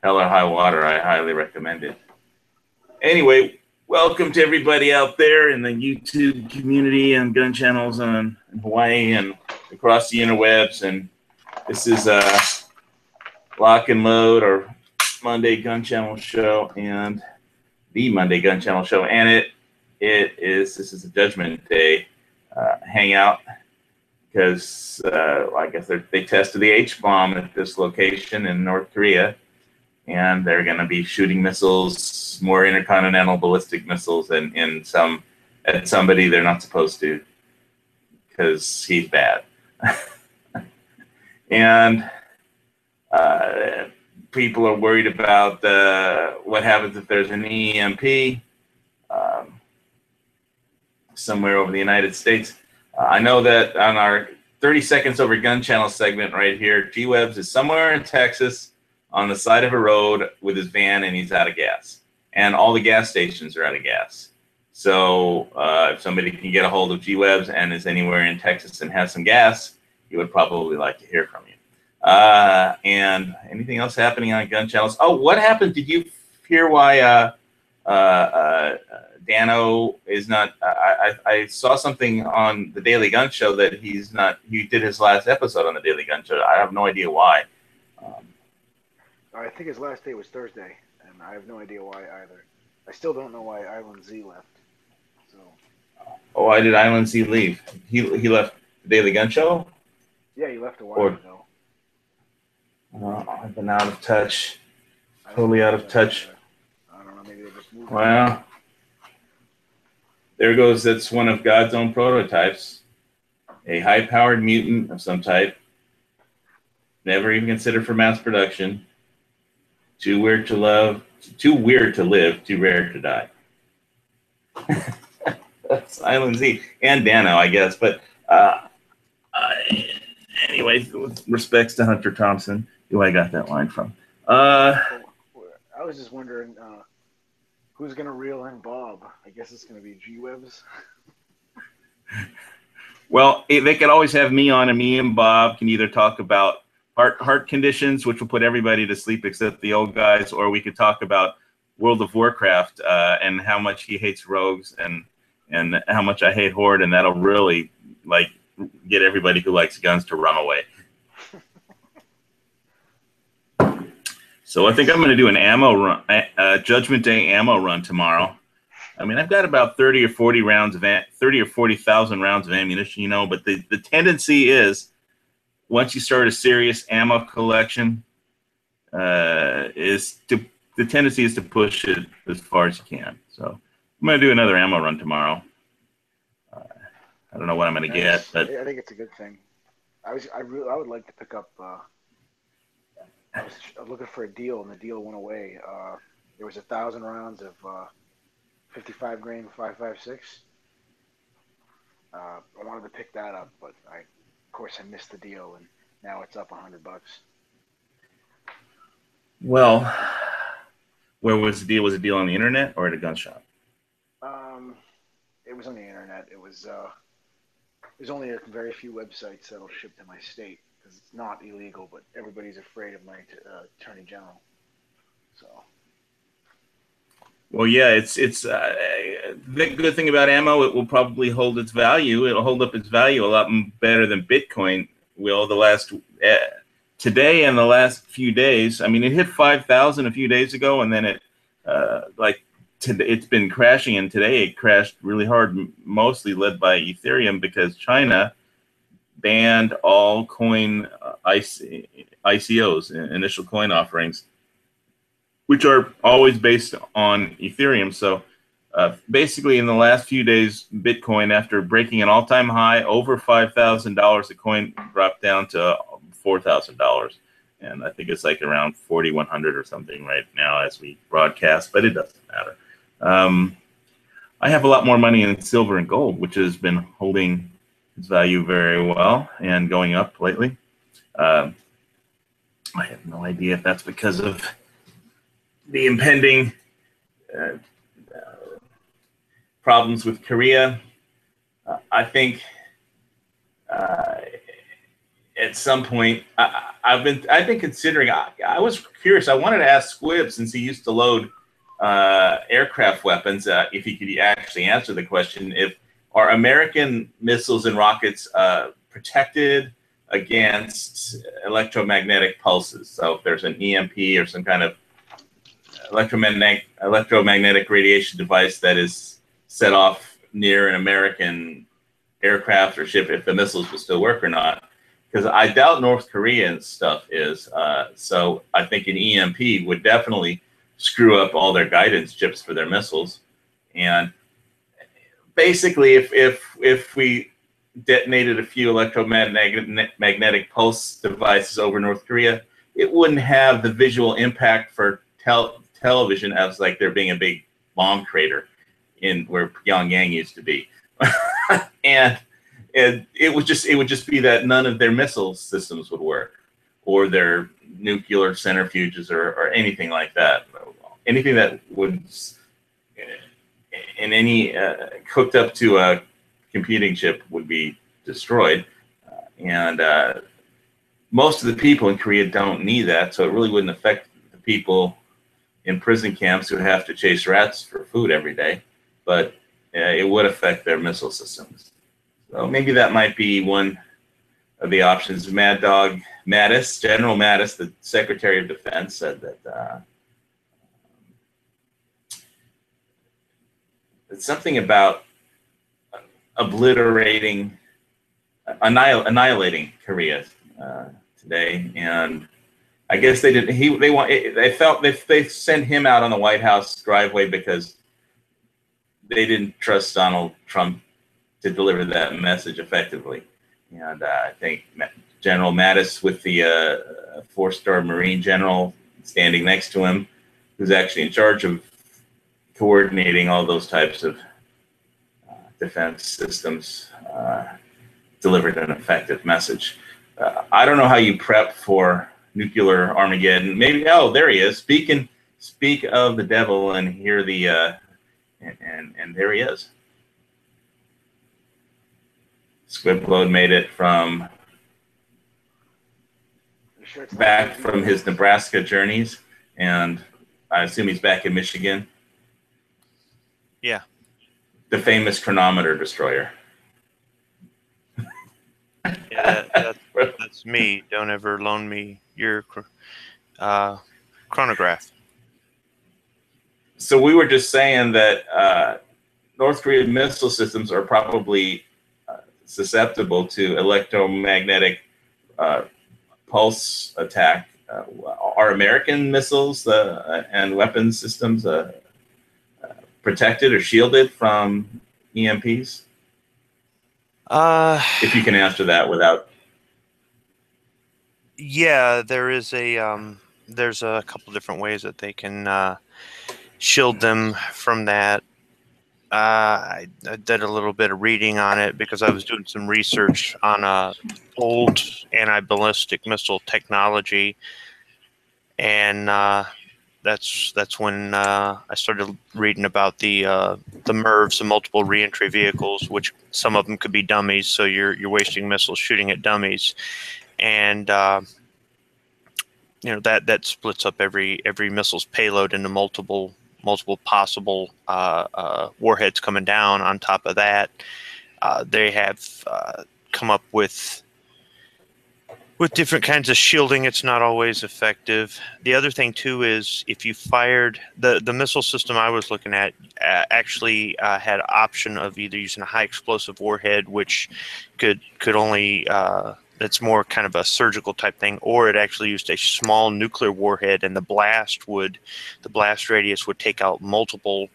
hell or high water, I highly recommend it. Anyway, welcome to everybody out there in the YouTube community and gun channels in Hawaii and across the interwebs. And this is Lock and Load, our Monday Gun Channel show, and the Monday Gun Channel show. And this is a Judgment Day hangout because I guess they tested the H-bomb at this location in North Korea, and they're going to be shooting missiles, more intercontinental ballistic missiles, and at somebody they're not supposed to because he's bad. And people are worried about what happens if there's an EMP somewhere over the United States. I know that on our 30 Seconds Over Gun Channel segment right here, G-Webs is somewhere in Texas on the side of a road with his van, and he's out of gas. And all the gas stations are out of gas. So if somebody can get a hold of G-Webs and is anywhere in Texas and has some gas, he would probably like to hear from you. And anything else happening on gun channels? Oh, what happened? Did you hear why Dano is not? I saw something on the Daily Gun Show that he did his last episode on the Daily Gun Show. I have no idea why. I think his last day was Thursday, and I have no idea why either. I still don't know why Island Z left. So. Oh, why did Island Z leave? He left the Daily Gun Show? Yeah, he left a while ago. I've been out of touch. Totally out of touch. I don't know, maybe they just moved. Well, there goes, that's one of God's own prototypes. A high-powered mutant of some type. Never even considered for mass production. Too weird to love, too weird to live, too rare to die. That's Island Z and Dano, I guess. But anyway, with respects to Hunter Thompson, who I got that line from. I was just wondering who's going to reel in Bob. I guess it's going to be G-Webs. Well, they could always have me on, and me and Bob can either talk about heart conditions, which will put everybody to sleep except the old guys, or we could talk about World of Warcraft and how much he hates rogues and how much I hate Horde, and that'll really get everybody who likes guns to run away. So I think I'm going to do an ammo run, Judgment Day ammo run tomorrow. I mean, I've got about 30 or 40,000 rounds of ammunition, but the tendency is, once you start a serious ammo collection, the tendency is to push it as far as you can. So I'm going to do another ammo run tomorrow. I don't know what I'm going to get, but I think it's a good thing. I would like to pick up. I was looking for a deal, and the deal went away. There was 1,000 rounds of 55 grain 5.56. I wanted to pick that up, but of course, I missed the deal, and now it's up $100. Well, where was the deal? Was it a deal on the internet or at a gun shop? It was on the internet. It was. There's only a very few websites that'll ship to my state because it's not illegal, but everybody's afraid of my attorney general. So. Well, yeah, it's the good thing about ammo. It will probably hold its value. It'll hold up its value a lot better than Bitcoin will. Today and the last few days. I mean, it hit 5,000 a few days ago, and then it's been crashing. And today it crashed really hard, mostly led by Ethereum because China banned all coin ICOs, initial coin offerings, which are always based on Ethereum. So basically in the last few days, Bitcoin, after breaking an all-time high over $5,000, the coin dropped down to $4,000. And I think it's like around 4,100 or something right now as we broadcast, but it doesn't matter. I have a lot more money in silver and gold, which has been holding its value very well and going up lately. I have no idea if that's because of the impending problems with Korea. I think at some point, I've been considering. I was curious. I wanted to ask Squibb, since he used to load aircraft weapons, if he could actually answer the question: if are American missiles and rockets protected against electromagnetic pulses? So if there's an EMP or some kind of electromagnetic radiation device that is set off near an American aircraft or ship, if the missiles will still work or not. Because I doubt North Korean stuff is. So I think an EMP would definitely screw up all their guidance chips for their missiles. And basically, if we detonated a few electromagnetic pulse devices over North Korea, it wouldn't have the visual impact for television as like there being a big bomb crater in where Pyongyang used to be. and it would just be that none of their missile systems would work, or their nuclear centrifuges, or anything like that. Anything that would in any hooked up to a computing chip would be destroyed. And most of the people in Korea don't need that, so it really wouldn't affect the people in prison camps who have to chase rats for food every day, but it would affect their missile systems. So maybe that might be one of the options. Mad Dog Mattis, General Mattis, the Secretary of Defense, said that it's something about annihilating Korea today, and I guess they did. They sent him out on the White House driveway because they didn't trust Donald Trump to deliver that message effectively. And I think General Mattis, with the 4-star Marine general standing next to him, who's actually in charge of coordinating all those types of defense systems, delivered an effective message. I don't know how you prep for nuclear Armageddon. Maybe, oh, there he is. Speak of the devil and hear the and there he is. Squibload made it from back from his Nebraska journeys, and I assume he's back in Michigan. Yeah. The famous chronometer destroyer. Yeah, that's me. Don't ever loan me your chronograph. So we were just saying that North Korean missile systems are probably susceptible to electromagnetic pulse attack. Are American missiles and weapons systems protected or shielded from EMPs? If you can answer that without. Yeah, there's a couple different ways that they can shield them from that. I did a little bit of reading on it because I was doing some research on old anti-ballistic missile technology, and that's when I started reading about the MIRVs, the multiple reentry vehicles, which some of them could be dummies, so you're wasting missiles shooting at dummies, and that splits up every missile's payload into multiple possible warheads coming down. On top of that, they have come up with different kinds of shielding. It's not always effective. The other thing too is if you fired the missile system I was looking at actually had option of either using a high explosive warhead, which could only that's more kind of a surgical type thing, or it actually used a small nuclear warhead, and the blast radius would take out multiple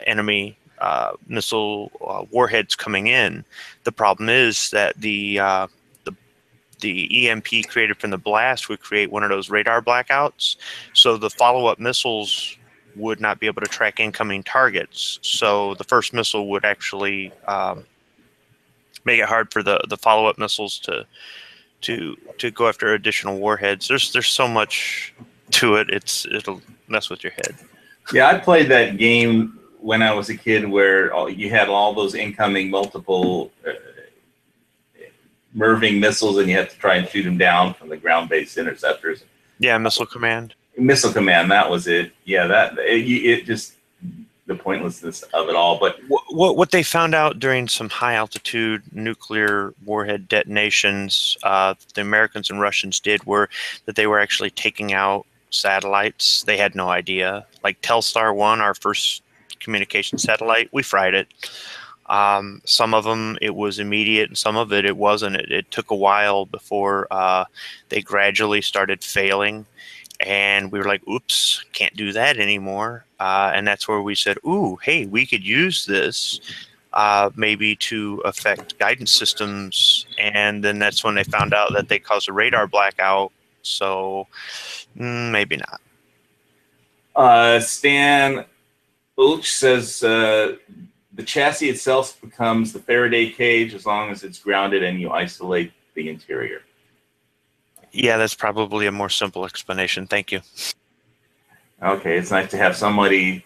enemy missile warheads coming in. The problem is that the EMP created from the blast would create one of those radar blackouts, so the follow-up missiles would not be able to track incoming targets. So the first missile would actually make it hard for the follow-up missiles to go after additional warheads. There's so much to it. It'll mess with your head. Yeah, I played that game when I was a kid, where you had all those incoming multiple Merving missiles, and you have to try and shoot them down from the ground-based interceptors. Yeah, Missile Command. Missile Command, that was it. Yeah, it just the pointlessness of it all. But what they found out during some high altitude nuclear warhead detonations, the Americans and Russians did, were that they were actually taking out satellites. They had no idea. Like Telstar 1, our first communication satellite, we fried it. Some of them it was immediate, and some of it wasn't. It took a while before they gradually started failing. And we were like, oops, can't do that anymore. And that's where we said, ooh, hey, we could use this maybe to affect guidance systems. And then that's when they found out that they caused a radar blackout. So maybe not. Stan Ulch says the chassis itself becomes the Faraday cage as long as it's grounded and you isolate the interior. Yeah, that's probably a more simple explanation. Thank you. Okay, it's nice to have somebody.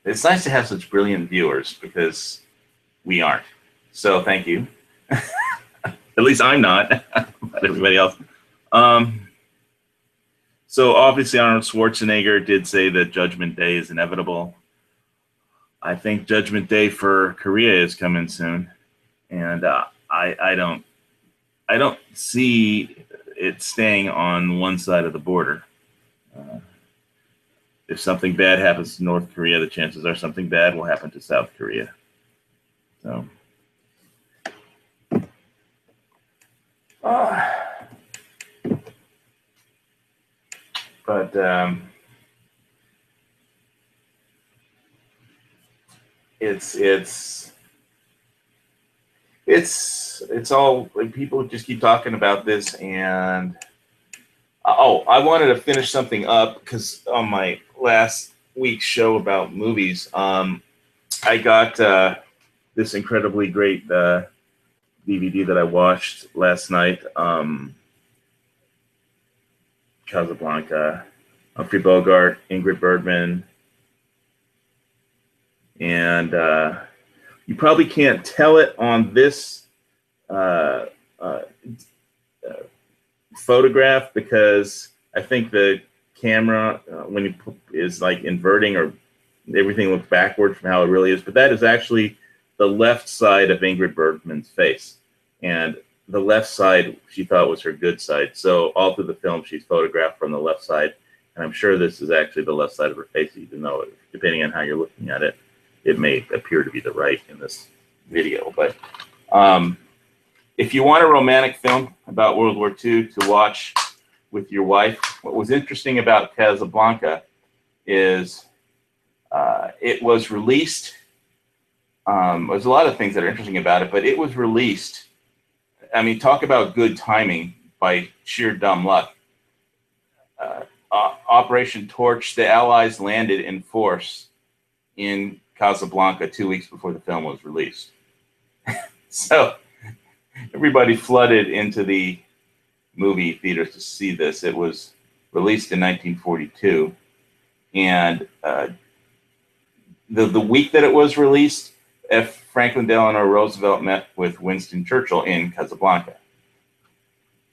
It's nice to have such brilliant viewers because we aren't. So thank you. At least I'm not, but everybody else. So obviously Arnold Schwarzenegger did say that Judgment Day is inevitable. I think Judgment Day for Korea is coming soon, and I don't see it staying on one side of the border. If something bad happens to North Korea, the chances are something bad will happen to South Korea. So, but it's all like people just keep talking about this, and I wanted to finish something up because on my last week's show about movies, I got this incredibly great DVD that I watched last night, Casablanca, Humphrey Bogart, Ingrid Bergman, and you probably can't tell it on this photograph because I think the camera when you is like inverting or everything looks backward from how it really is, but that is actually the left side of Ingrid Bergman's face, and the left side she thought was her good side. So all through the film she's photographed from the left side, and I'm sure this is actually the left side of her face, even though depending on how you're looking at it, it may appear to be the right in this video. But if you want a romantic film about World War II to watch with your wife, what was interesting about Casablanca is it was released. There's a lot of things that are interesting about it, but it was released. I mean, talk about good timing by sheer dumb luck. Operation Torch, the Allies landed in force in Casablanca 2 weeks before the film was released. So everybody flooded into the movie theaters to see this. It was released in 1942, and the week that it was released, F. Franklin Delano Roosevelt met with Winston Churchill in Casablanca.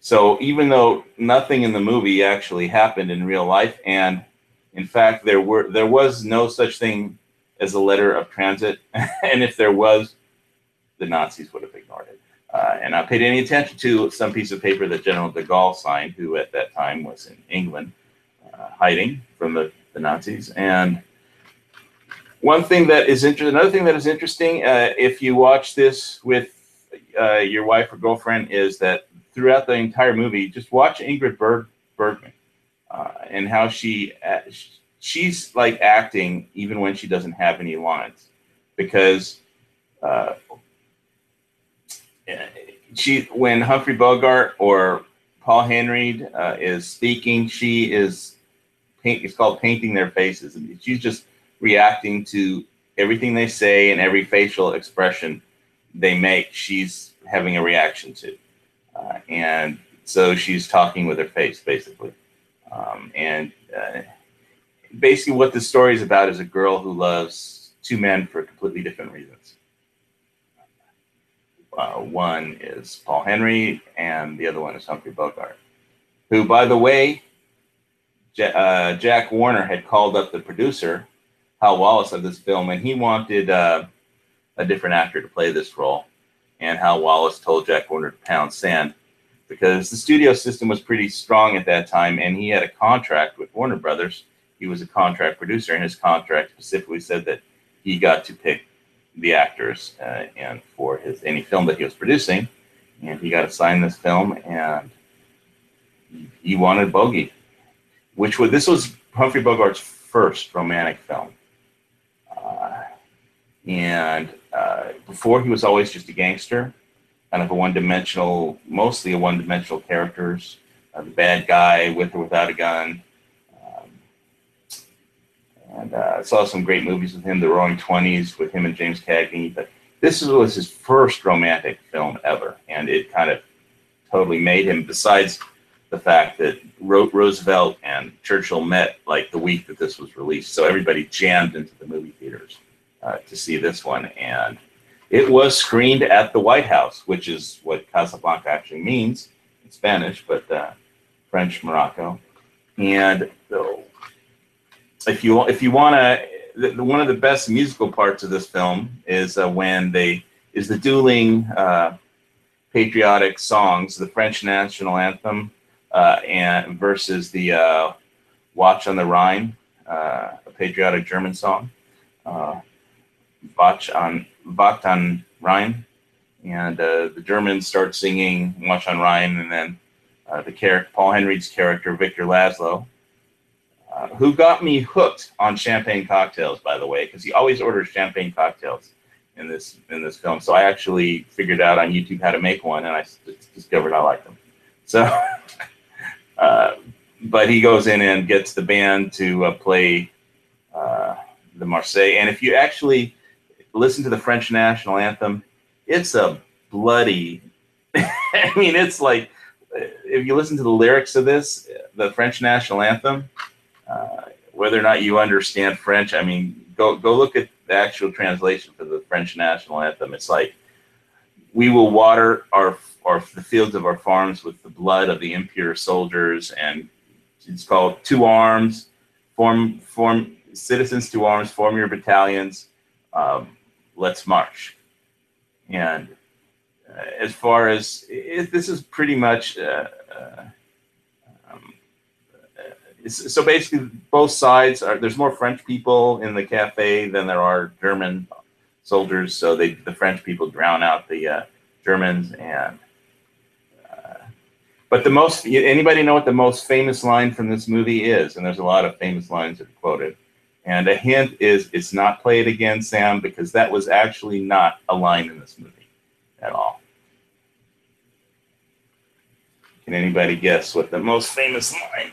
So even though nothing in the movie actually happened in real life, and in fact there was no such thing as a letter of transit, and if there was, the Nazis would have ignored it. And I paid any attention to some piece of paper that General de Gaulle signed, who at that time was in England, hiding from the Nazis. And one thing that is interesting, another thing that is interesting, if you watch this with your wife or girlfriend, is that throughout the entire movie, just watch Ingrid Bergman and how she's like acting even when she doesn't have any lines, because when Humphrey Bogart or Paul Henreid is speaking, it's called painting their faces, and she's just reacting to everything they say and every facial expression they make. She's having a reaction to, and so she's talking with her face, basically. Basically what the story is about is a girl who loves two men for completely different reasons. One is Paul Henry, and the other one is Humphrey Bogart, who, by the way, Jack Warner had called up the producer, Hal Wallace, of this film, and he wanted a different actor to play this role. And Hal Wallace told Jack Warner to pound sand, because the studio system was pretty strong at that time, and he had a contract with Warner Brothers. He was a contract producer, and his contract specifically said that he got to pick the actors and for any film that he was producing, and he got assigned this film, and he wanted Bogey, this was Humphrey Bogart's first romantic film, and before he was always just a gangster, kind of mostly a one-dimensional characters, the bad guy with or without a gun. And I saw some great movies with him, The Roaring Twenties with him and James Cagney, but this was his first romantic film ever, and it kind of totally made him, besides the fact that Roosevelt and Churchill met like the week that this was released, so everybody jammed into the movie theaters to see this one, and it was screened at the White House, which is what Casablanca actually means in Spanish, but French Morocco. And if you want to, one of the best musical parts of this film is the dueling patriotic songs, the French national anthem, and versus the Watch on the Rhine, a patriotic German song, Wacht an Rhine, and the Germans start singing Watch on Rhine, and then Paul Henry's character, Victor Laszlo, who got me hooked on champagne cocktails, by the way, because he always orders champagne cocktails in this film. So I actually figured out on YouTube how to make one, and I discovered I liked them. So, but he goes in and gets the band to play the Marseillaise, and if you actually listen to the French national anthem, it's a bloody, I mean, it's like, if you listen to the lyrics of this, the French national anthem, whether or not you understand French, I mean, go look at the actual translation for the French national anthem. It's like, we will water the fields of our farms with the blood of the impure soldiers, and it's called To Arms, form citizens to arms, form your battalions, let's march. And as far as this is pretty much so basically both sides there's more French people in the cafe than there are German soldiers, so the French people drown out the Germans. And but anybody know what the most famous line from this movie is? And there's a lot of famous lines that are quoted. And a hint is, it's not "Play It Again, Sam," because that was actually not a line in this movie at all. Can anybody guess what the most famous line?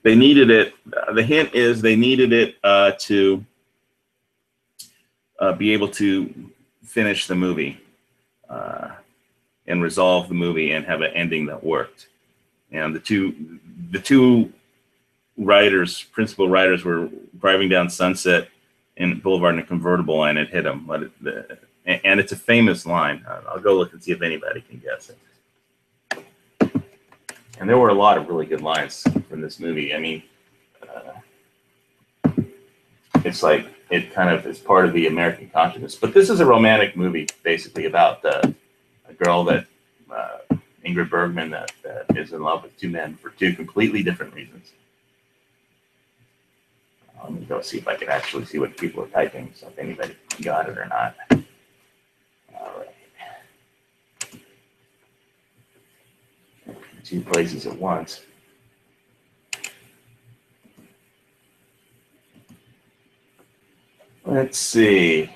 They needed it. The hint is they needed it to be able to finish the movie and resolve the movie and have an ending that worked. And the two principal writers were driving down Sunset and Boulevard in a convertible, and it hit them. And it's a famous line. I'll go look and see if anybody can guess it. And there were a lot of really good lines from this movie. I mean, it's like it kind of is part of the American consciousness. But this is a romantic movie, basically, about a girl that Ingrid Bergman that is in love with two men for two completely different reasons. Let me go see if I can actually see what people are typing, so if anybody got it or not. All right. Two places at once. Let's see.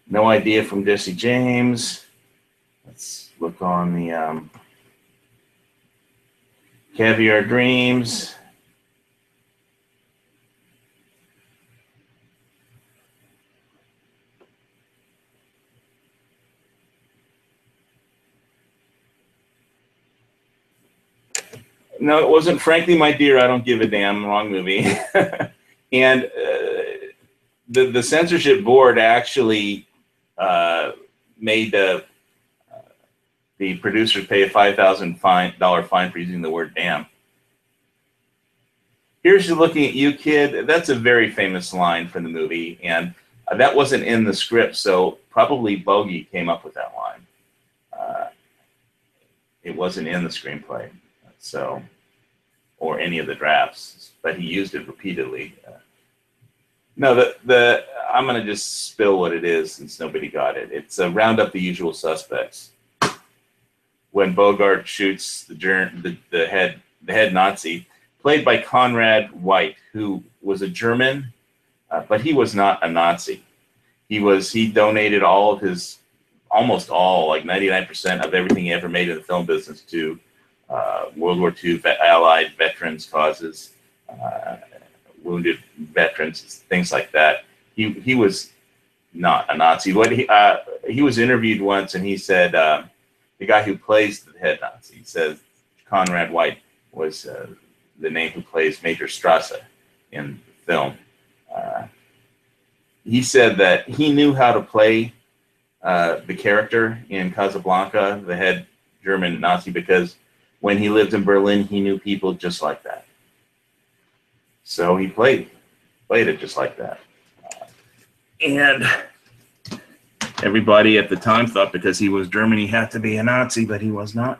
No Idea from Jesse James. Let's look on the Caviar Dreams. No, it wasn't Frankly, My Dear, I Don't Give a Damn. Wrong movie. And the censorship board actually made the producers pay a $5,000 fine for using the word damn. Here's you looking at you, kid. That's a very famous line from the movie, and that wasn't in the script, so probably Bogey came up with that line. It wasn't in the screenplay, so, or any of the drafts, but he used it repeatedly. No, I'm going to just spill what it is since nobody got it. It's round up the usual suspects. When Bogart shoots the head Nazi, played by Conrad White, who was a German, but he was not a Nazi. He donated all of his, almost all, like 99% of everything he ever made in the film business to World War II Allied veterans causes, wounded veterans, things like that. He was not a Nazi. He was interviewed once, and he said the guy who plays the head Nazi says Conrad White was the name who plays Major Strasse in the film. He said that he knew how to play the character in Casablanca, the head German Nazi, because when he lived in Berlin, he knew people just like that. So he played it just like that. And everybody at the time thought because he was German, he had to be a Nazi, but he was not.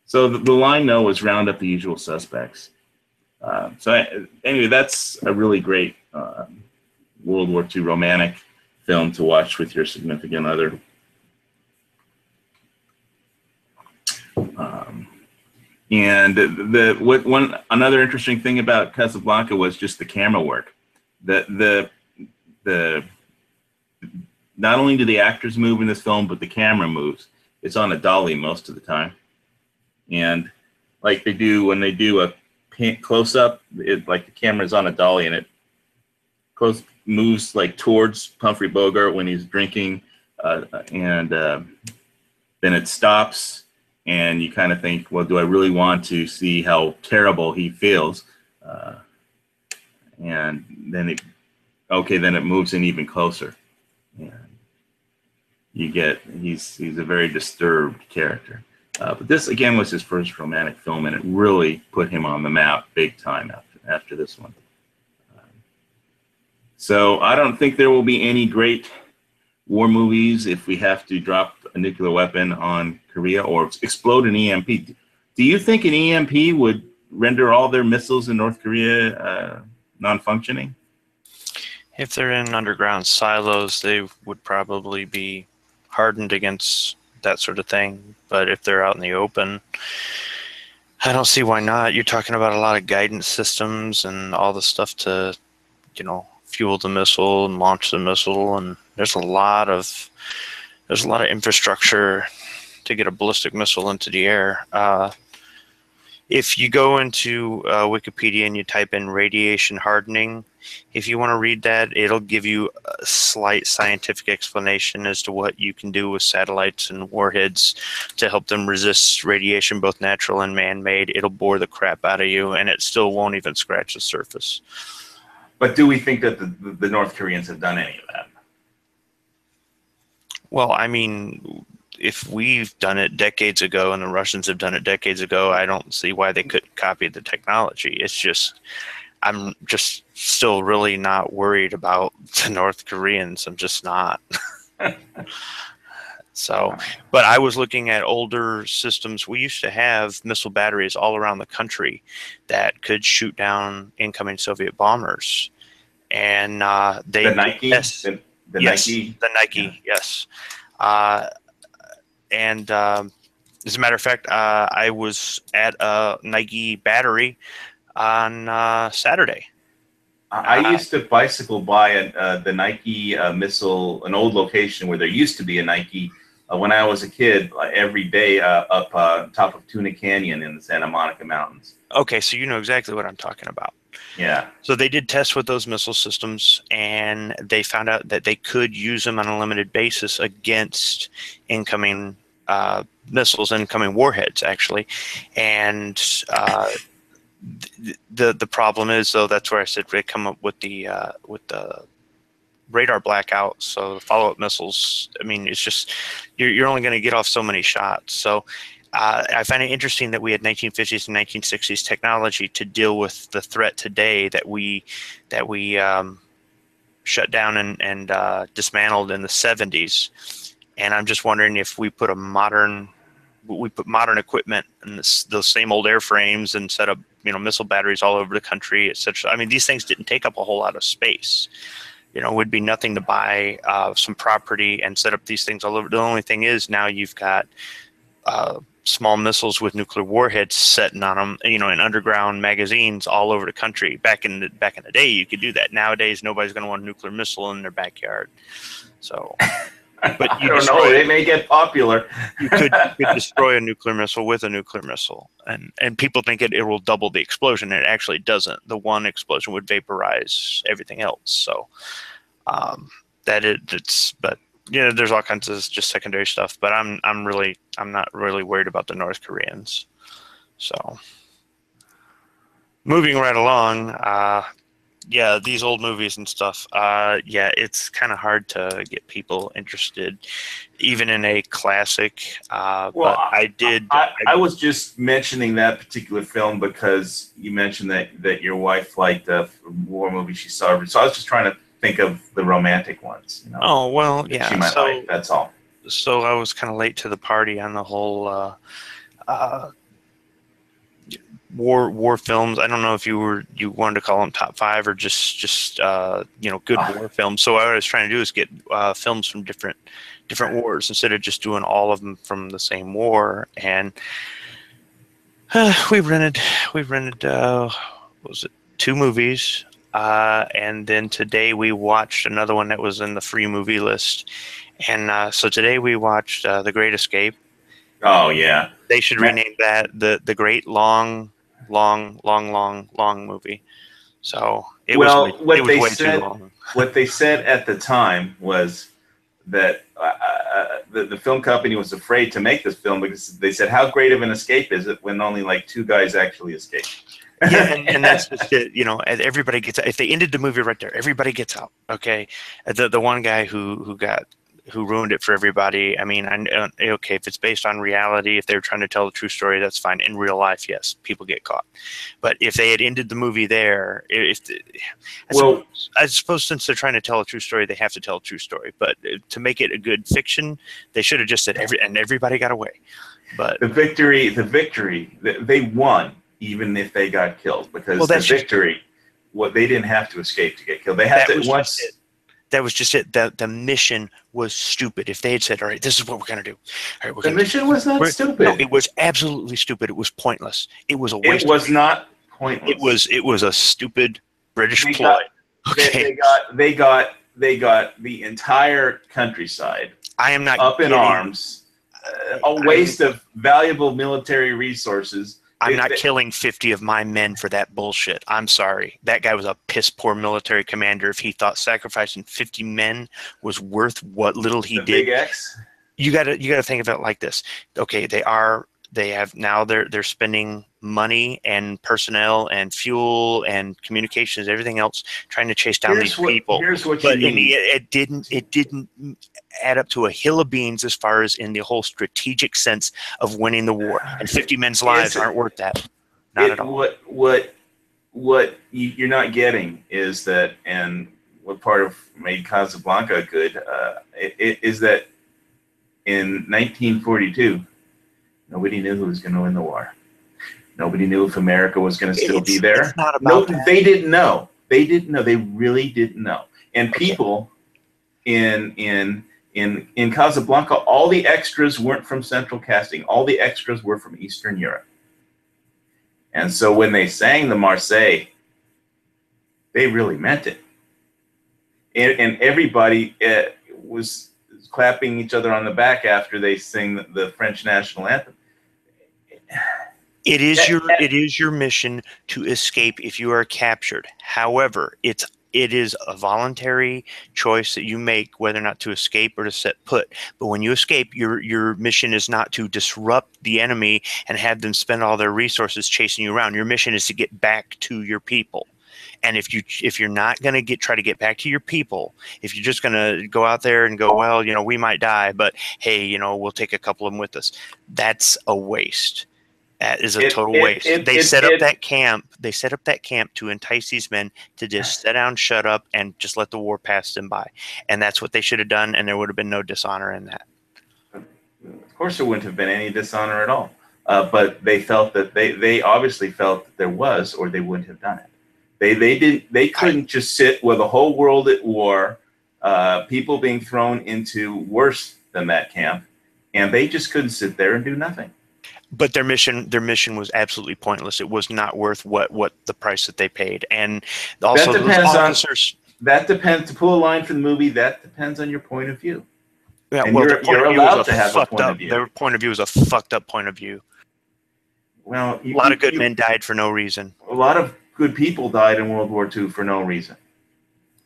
So the line, though, was round up the usual suspects. Anyway, that's a really great World War II romantic film to watch with your significant other. And another interesting thing about Casablanca was just the camera work. The not only do the actors move in this film, but the camera moves. It's on a dolly most of the time, and like they do when they do a close up, like the camera's on a dolly and it moves like towards Humphrey Bogart when he's drinking, and then it stops. And you kind of think, well, do I really want to see how terrible he feels? And then it moves in even closer. And you get, he's a very disturbed character. But this, again, was his first romantic film, and it really put him on the map big time after this one. So I don't think there will be any great war movies if we have to drop a nuclear weapon on Korea or explode an EMP. Do you think an EMP would render all their missiles in North Korea non-functioning? If they're in underground silos, they would probably be hardened against that sort of thing. But if they're out in the open, I don't see why not. You're talking about a lot of guidance systems and all the stuff to, fuel the missile and launch the missile, and there's a lot of infrastructure to get a ballistic missile into the air. If you go into Wikipedia and you type in radiation hardening, if you want to read that, it'll give you a slight scientific explanation as to what you can do with satellites and warheads to help them resist radiation, both natural and man-made. It'll bore the crap out of you, and it still won't even scratch the surface. But do we think that the North Koreans have done any of that? Well, I mean, if we've done it decades ago and the Russians have done it decades ago, I don't see why they couldn't copy the technology. It's just, I'm just still really not worried about the North Koreans. I'm just not. So, but I was looking at older systems. We used to have missile batteries all around the country that could shoot down incoming Soviet bombers. And they the Nike, yes, the yes, Nike, the Nike, yeah. Yes. And as a matter of fact, I was at a Nike battery on Saturday. I used to bicycle by the Nike missile, an old location where there used to be a Nike when I was a kid, every day up top of Tuna Canyon in the Santa Monica Mountains. Okay, so you know exactly what I'm talking about. Yeah. So they did tests with those missile systems, and they found out that they could use them on a limited basis against incoming missiles, incoming warheads, actually. And the problem is, though, that's where I said they come up with the radar blackout. So the follow-up missiles, I mean, it's just you're only going to get off so many shots. So I find it interesting that we had 1950s and 1960s technology to deal with the threat today that we shut down and dismantled in the 70s. And I'm just wondering if we put modern equipment in those same old airframes and set up missile batteries all over the country, etc. I mean, these things didn't take up a whole lot of space. It would be nothing to buy some property and set up these things all over. The only thing is now you've got small missiles with nuclear warheads sitting on them, in underground magazines all over the country. Back in the day, you could do that. Nowadays, nobody's going to want a nuclear missile in their backyard. So, but I don't know. It may get popular. You could destroy a nuclear missile with a nuclear missile, and people think it will double the explosion. And it actually doesn't. The one explosion would vaporize everything else. So, but. There's all kinds of just secondary stuff, but I'm not really worried about the North Koreans. So moving right along, these old movies and stuff. It's kind of hard to get people interested, even in a classic. But I was just mentioning that particular film because you mentioned that your wife liked the war movie she saw. So I was just trying to think of the romantic ones. Oh, well, yeah. She might like, that's all. So I was kind of late to the party on the whole war films. I don't know if you wanted to call them top 5 or just good war films. So what I was trying to do is get films from different wars instead of just doing all of them from the same war. And we rented what was it, 2 movies. And then today we watched another one that was in the free movie list. And so today we watched The Great Escape. Oh, yeah. They should rename that the Great Long movie. So it was way too long. What they said at the time was that the film company was afraid to make this film because they said, how great of an escape is it when only like 2 guys actually escape? Yeah, and that's just it. Everybody gets out. If they ended the movie right there, everybody gets out. Okay, the one guy who ruined it for everybody. I mean, okay, if it's based on reality, if they're trying to tell the true story, that's fine. In real life, yes, people get caught. But if they had ended the movie there, I suppose since they're trying to tell a true story, they have to tell a true story. But to make it a good fiction, they should have just said everybody got away. But the victory, they won. Even if they got killed, because the victory, they didn't have to escape to get killed. They had to once. That was just it. The mission was stupid. If they had said, "All right, this is what we're going to do," all right, the mission was not stupid. No, it was absolutely stupid. It was pointless. It was a waste. It was not pointless. It was a stupid British ploy. Okay. They got the entire countryside. I am not up in arms. A waste of valuable military resources. I'm not killing 50 of my men for that bullshit. I'm sorry. That guy was a piss poor military commander if he thought sacrificing 50 men was worth what little he did. Big X. You gotta think of it like this. Okay, they're spending money and personnel and fuel and communications, everything else, trying to chase down these people. Here's what but you mean. It didn't add up to a hill of beans as far as in the whole strategic sense of winning the war. And 50 men's lives aren't worth that. Not at all. What you're not getting is that, and what part of made Casablanca good is that in 1942, nobody knew who was going to win the war. Nobody knew if America was going to still be there. It's not about that. They didn't know. They didn't know. They really didn't know. And people in Casablanca, all the extras weren't from Central Casting. All the extras were from Eastern Europe. And so when they sang the Marseillaise, they really meant it. And everybody was clapping each other on the back after they sing the French national anthem. It is your mission to escape if you are captured. However, it is a voluntary choice that you make whether or not to escape or to set put. But when you escape, your mission is not to disrupt the enemy and have them spend all their resources chasing you around. Your mission is to get back to your people. And if you're not going to try to get back to your people, if you're just going to go out there and go, well, we might die, but hey, we'll take a couple of them with us. That's a waste. That is a total waste. They set up that camp. They set up that camp to entice these men to just sit down, shut up, and just let the war pass them by. And that's what they should have done. And there would have been no dishonor in that. Of course, there wouldn't have been any dishonor at all. But they felt that they obviously felt that there was, or they wouldn't have done it. They couldn't just sit with a whole world at war, people being thrown into worse than that camp, and they just couldn't sit there and do nothing. But their mission was absolutely pointless. It was not worth what the price that they paid. And also that depends those officers. That depends. To pull a line from the movie, that depends on your point of view. Yeah, and well, you're allowed to have a point of view. Their point of view is a fucked up point of view. Well, a lot of good men died for no reason. A lot of good people died in World War II for no reason.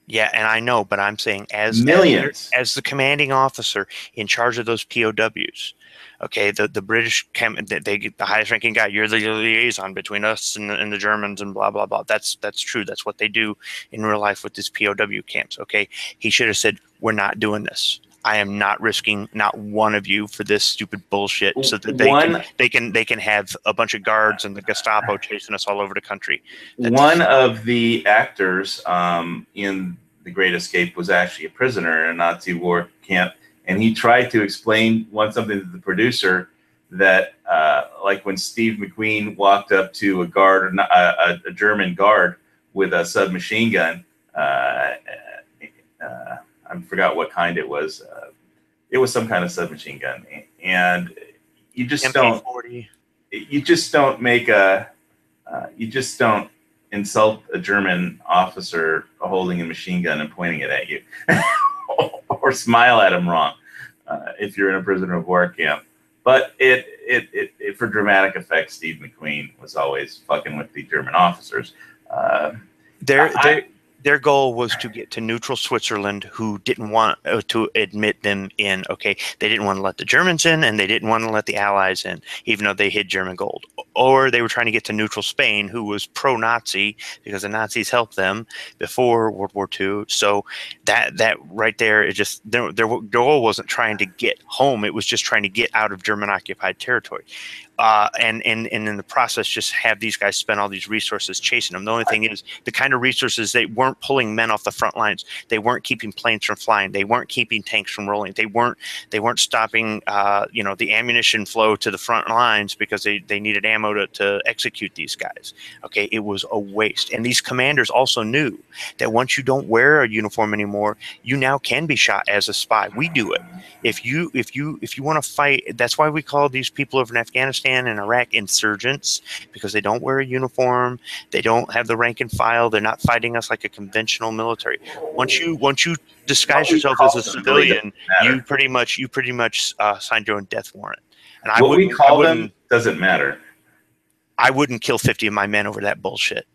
Yeah, and I know, but I'm saying as the commanding officer in charge of those POWs, okay, the British they get the highest ranking guy. You're the liaison between us and the Germans and blah blah blah. That's true. That's what they do in real life with these POW camps. Okay, he should have said, "We're not doing this. I am not risking not one of you for this stupid bullshit," so that they can have a bunch of guards and the Gestapo chasing us all over the country. One of the actors in The Great Escape was actually a prisoner in a Nazi war camp, and he tried to explain something to the producer that, like when Steve McQueen walked up to a German guard with a submachine gun. I forgot what kind it was. It was some kind of submachine gun, and you just MP40. You just don't insult a German officer holding a machine gun and pointing it at you, or smile at him wrong if you're in a prisoner of war camp. But it for dramatic effect, Steve McQueen was always fucking with the German officers. Their goal was to get to neutral Switzerland, who didn't want to admit them in. Okay, they didn't want to let the Germans in, and they didn't want to let the Allies in, even though they hid German gold. Or they were trying to get to neutral Spain, who was pro-Nazi because the Nazis helped them before World War II. So that right there, it just their goal wasn't trying to get home; it was just trying to get out of German-occupied territory. And in the process, just have these guys spend all these resources chasing them. The only thing is, the kind of resources, they weren't pulling men off the front lines. They weren't keeping planes from flying. They weren't keeping tanks from rolling. They weren't stopping the ammunition flow to the front lines because they needed ammo to execute these guys. Okay, it was a waste. And these commanders also knew that once you don't wear a uniform anymore, you now can be shot as a spy. We do it. If you want to fight, that's why we call these people over in Afghanistan and Iraq insurgents, because they don't wear a uniform, they don't have the rank and file, they're not fighting us like a conventional military. Once you disguise yourself as a civilian, you pretty much signed your own death warrant. And what we call them doesn't matter. I wouldn't kill 50 of my men over that bullshit.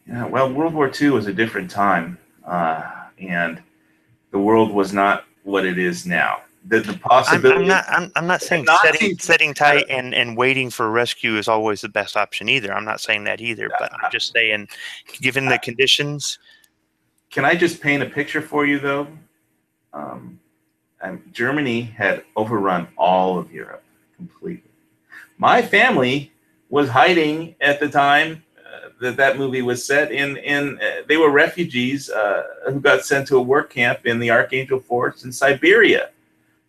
Yeah, well, World War II was a different time, and the world was not what it is now. The possibility. I'm not saying setting tight and waiting for rescue is always the best option either. I'm not saying that either, but I'm just saying, given the conditions. Can I just paint a picture for you, though? Germany had overrun all of Europe completely. My family was hiding at the time that movie was set in. They were refugees who got sent to a work camp in the Archangel Forest in Siberia.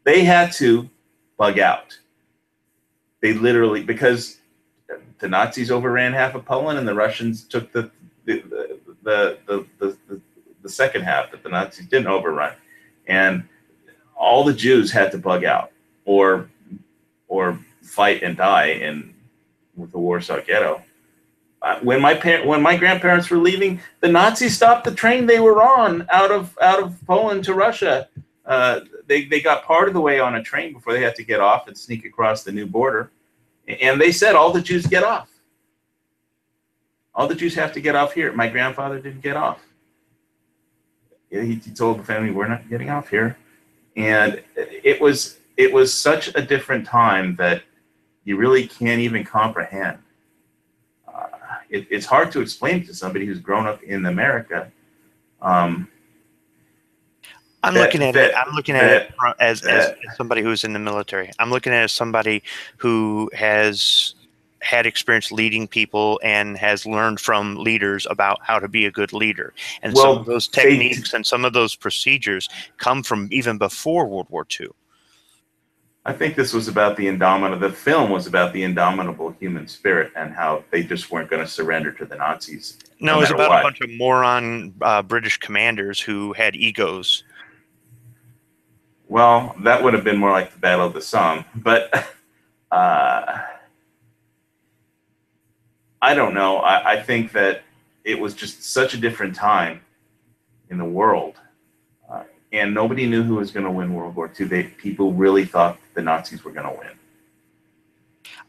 They had to bug out. They literally, because the Nazis overran half of Poland and the Russians took the second half that the Nazis didn't overrun, and all the Jews had to bug out or fight and die with the Warsaw Ghetto. When my grandparents were leaving, the Nazis stopped the train they were on out of Poland to Russia. They got part of the way on a train before they had to get off and sneak across the new border. And they said, all the Jews get off. All the Jews have to get off here. My grandfather didn't get off. He told the family, we're not getting off here. And it was such a different time that you really can't even comprehend. it's hard to explain to somebody who's grown up in America. I'm looking at it as somebody who's in the military. I'm looking at it as somebody who has had experience leading people and has learned from leaders about how to be a good leader. And some of those techniques and some of those procedures come from even before World War II. I think this was about the film was about the indomitable human spirit and how they just weren't going to surrender to the Nazis. No, it was about a bunch of moron British commanders who had egos. Well, that would have been more like the Battle of the Somme, but I don't know. I think that it was just such a different time in the world, and nobody knew who was going to win World War II. People really thought the Nazis were going to win.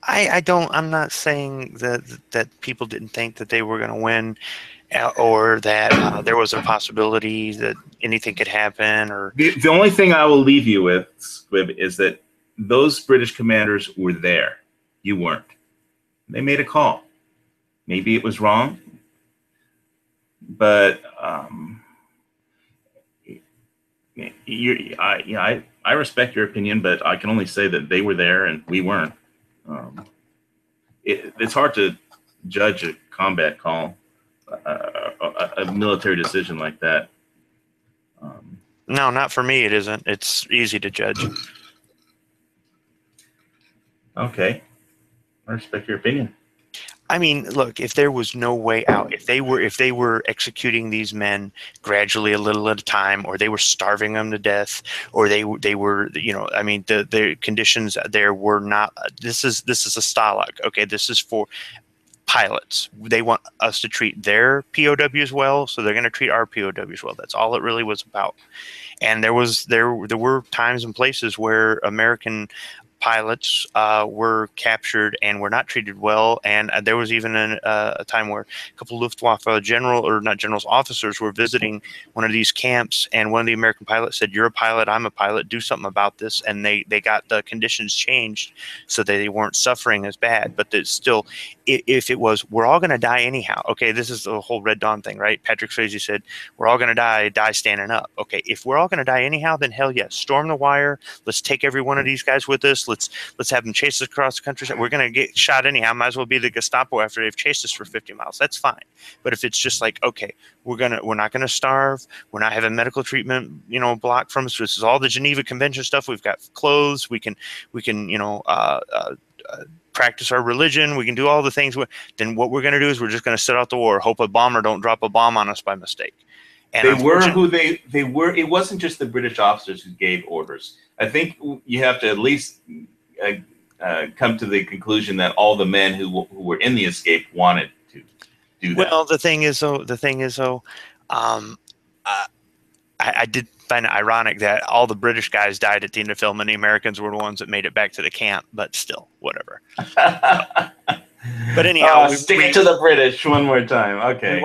I'm not saying that people didn't think that they were going to win, or that there was a possibility that anything could happen. Or the only thing I will leave you with, Squib, is that those British commanders were there. You weren't. They made a call. Maybe it was wrong, but I respect your opinion, but I can only say that they were there and we weren't. It's hard to judge a combat call, a military decision like that. No, not for me. It isn't. It's easy to judge. Okay, I respect your opinion. I mean, look, if there was no way out, if they were executing these men gradually a little at a time, or they were starving them to death, or they were, I mean, the conditions there were not, this is a Stalag. Okay. This is for pilots. They want us to treat their POWs well. So they're going to treat our POWs well. That's all it really was about. And there were times and places where American pilots were captured and were not treated well, and there was even a time where a couple of Luftwaffe officers were visiting one of these camps, and one of the American pilots said, "You're a pilot, I'm a pilot, do something about this," and they got the conditions changed so that they weren't suffering as bad. But that still, if it was, we're all going to die anyhow. Okay, this is the whole Red Dawn thing, right? Patrick Swayze said, "We're all going to die standing up." Okay, if we're all going to die anyhow, then hell yes, storm the wire. Let's take every one of these guys with us. Let's have them chase us across the country. We're going to get shot anyhow. Might as well be the Gestapo after they've chased us for 50 miles. That's fine. But if it's just like, okay, we're not gonna starve. We're not having medical treatment, blocked from us. This is all the Geneva Convention stuff. We've got clothes. We can practice our religion. We can do all the things. Then what we're going to do is we're just going to sit out the war. Hope a bomber don't drop a bomb on us by mistake. And they were who they were. It wasn't just the British officers who gave orders. I think you have to at least come to the conclusion that all the men who were in the escape wanted to do that. Well, the thing is though, I did find it ironic that all the British guys died at the end of the film and the Americans were the ones that made it back to the camp, but still, whatever. But anyhow, stick it to the British one more time. Okay. We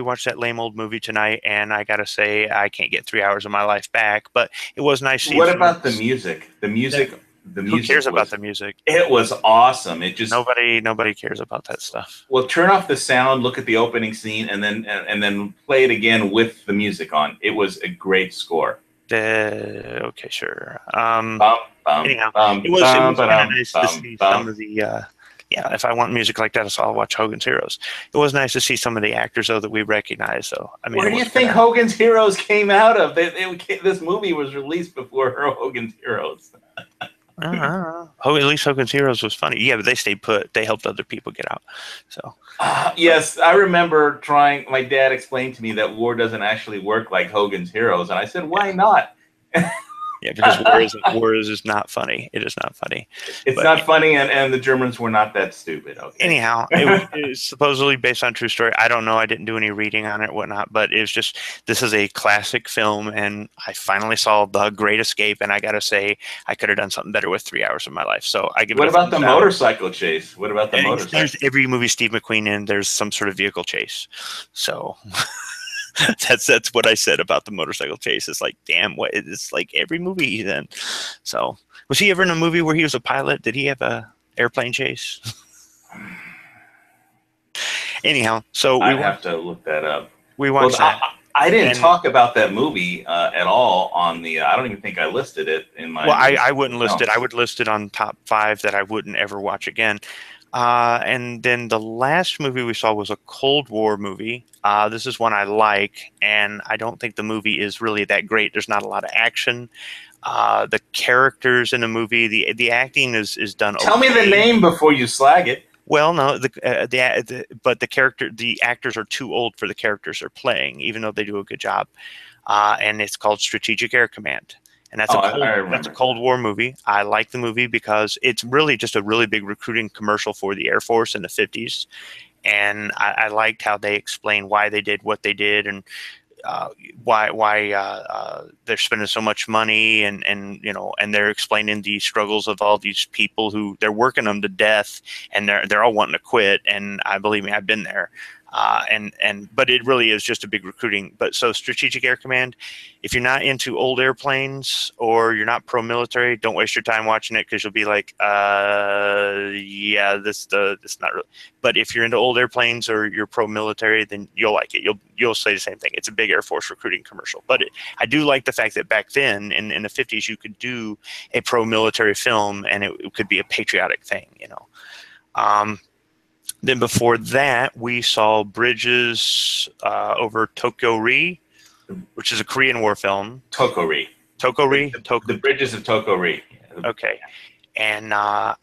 watched that lame old movie tonight, and I gotta say, I can't get 3 hours of my life back, but it was nice. What about the music? The music who cares about the music? It was awesome. It just nobody cares about that stuff. Well, turn off the sound, look at the opening scene, and then play it again with the music on. It was a great score. Okay, sure. Anyhow, it was kind of nice to see some of the. If I want music like that, so I'll watch Hogan's Heroes. It was nice to see some of the actors though that we recognize. So I mean, where do you think Hogan's Heroes came out of? This movie was released before Hogan's Heroes. I don't know. At least Hogan's Heroes was funny. Yeah, but they stayed put. They helped other people get out. So yes, I remember trying. My dad explained to me that war doesn't actually work like Hogan's Heroes, and I said, "Why not?" Yeah, because war is not funny. It is not funny. It's not funny, and the Germans were not that stupid. Okay. Anyhow, it was supposedly based on true story. I don't know. I didn't do any reading on it, whatnot. But it was just, this is a classic film, and I finally saw The Great Escape, and I gotta say, I could have done something better with 3 hours of my life. So I give it. What about the motorcycle chase? What about the motorcycle? There's every movie Steve McQueen in. There's some sort of vehicle chase. So. That's what I said about the motorcycle chase. It's like, damn, what? It's like every movie he's in. So, was he ever in a movie where he was a pilot? Did he have a airplane chase? Anyhow, so I have to look that up. we Well, watched that. I didn't And- talk about that movie at all on the. I don't even think I listed it in my. Well, I wouldn't list it. notes. I would list it on top 5 that I wouldn't ever watch again. And then the last movie we saw was a Cold War movie. This is one I like, and I don't think the movie is really that great. There's not a lot of action. The characters in the movie, the acting is done. Tell me the okay. name before you slag it. Well, no, but the actors are too old for the characters they're playing, even though they do a good job. And it's called Strategic Air Command. And that's that's a Cold War movie. I like the movie because it's really just a really big recruiting commercial for the Air Force in the 50s. And I liked how they explained why they did what they did and why they're spending so much money and they're explaining the struggles of all these people who they're working them to death and they're all wanting to quit. And believe me, I've been there. But it really is just a big recruiting. But so Strategic Air Command, if you're not into old airplanes or you're not pro-military, don't waste your time watching it because you'll be like, yeah, this not really. But if you're into old airplanes or you're pro-military, then you'll like it. You'll say the same thing. It's a big Air Force recruiting commercial. But I do like the fact that back then in the 50s you could do a pro-military film and it could be a patriotic thing, Then before that, we saw Bridges over Tokyo-ri, which is a Korean War film. Tokyo-ri. Tokyo-ri? The Bridges of Tokyo-ri. Okay. And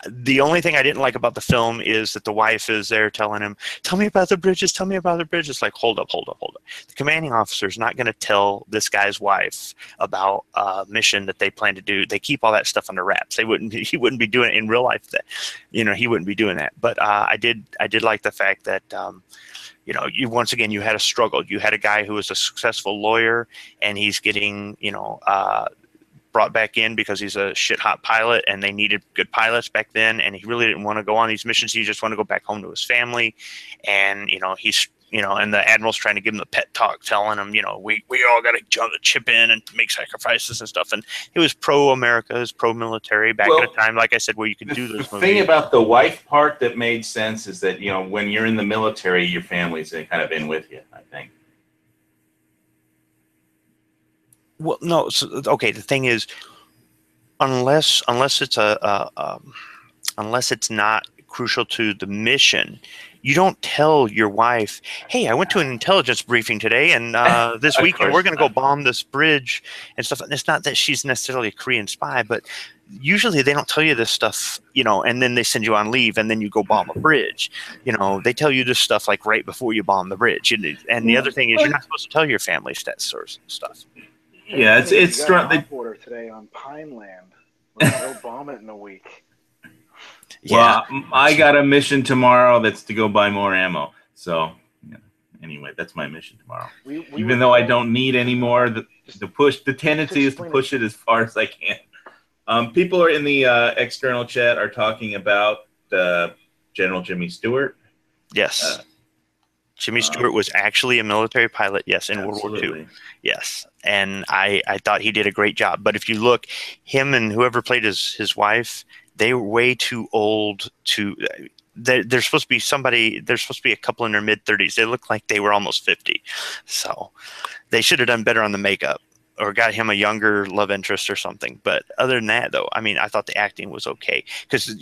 the only thing I didn't like about the film is that the wife is there telling him, tell me about the bridges, tell me about the bridges. Like, hold up. The commanding officer is not going to tell this guy's wife about a mission that they plan to do. They keep all that stuff under wraps. He wouldn't be doing it in real life. He wouldn't be doing that. But I did like the fact that, once again, you had a struggle. You had a guy who was a successful lawyer and he's getting, brought back in because he's a shit hot pilot and they needed good pilots back then, and he really didn't want to go on these missions. He just wanted to go back home to his family. And he's and the admiral's trying to give him the pet talk, telling him, we all got to chip in and make sacrifices and stuff. And it was pro-America, it was pro-military back at a time, like I said, where you could do those movies. The thing about the wife part that made sense is that when you're in the military, your family's kind of in with you, I think. Well, no. So, okay. The thing is, unless it's unless it's not crucial to the mission, you don't tell your wife, "Hey, I went to an intelligence briefing today, and this weekend we're going to go bomb this bridge and stuff." And it's not that she's necessarily a Korean spy, but usually they don't tell you this stuff, and then they send you on leave, and then you go bomb a bridge. They tell you this stuff like right before you bomb the bridge. And the other thing is, you're not supposed to tell your family that sort of stuff. Yeah, it's got an order today on Pineland. We're gonna go bomb it in a week. Yeah. Well, I got a mission tomorrow that's to go buy more ammo. So anyway, that's my mission tomorrow. Even though I don't need any more, the tendency is to push it as far as I can. People are in the external chat are talking about General Jimmy Stewart. Yes. Jimmy Stewart was actually a military pilot, yes, in World War II. Yes. And I thought he did a great job. But if you look, him and whoever played his wife, they were way too old to they're supposed to be there's supposed to be a couple in their mid-30s. They look like they were almost 50. So they should have done better on the makeup or got him a younger love interest or something. But other than that, though, I mean, I thought the acting was okay because,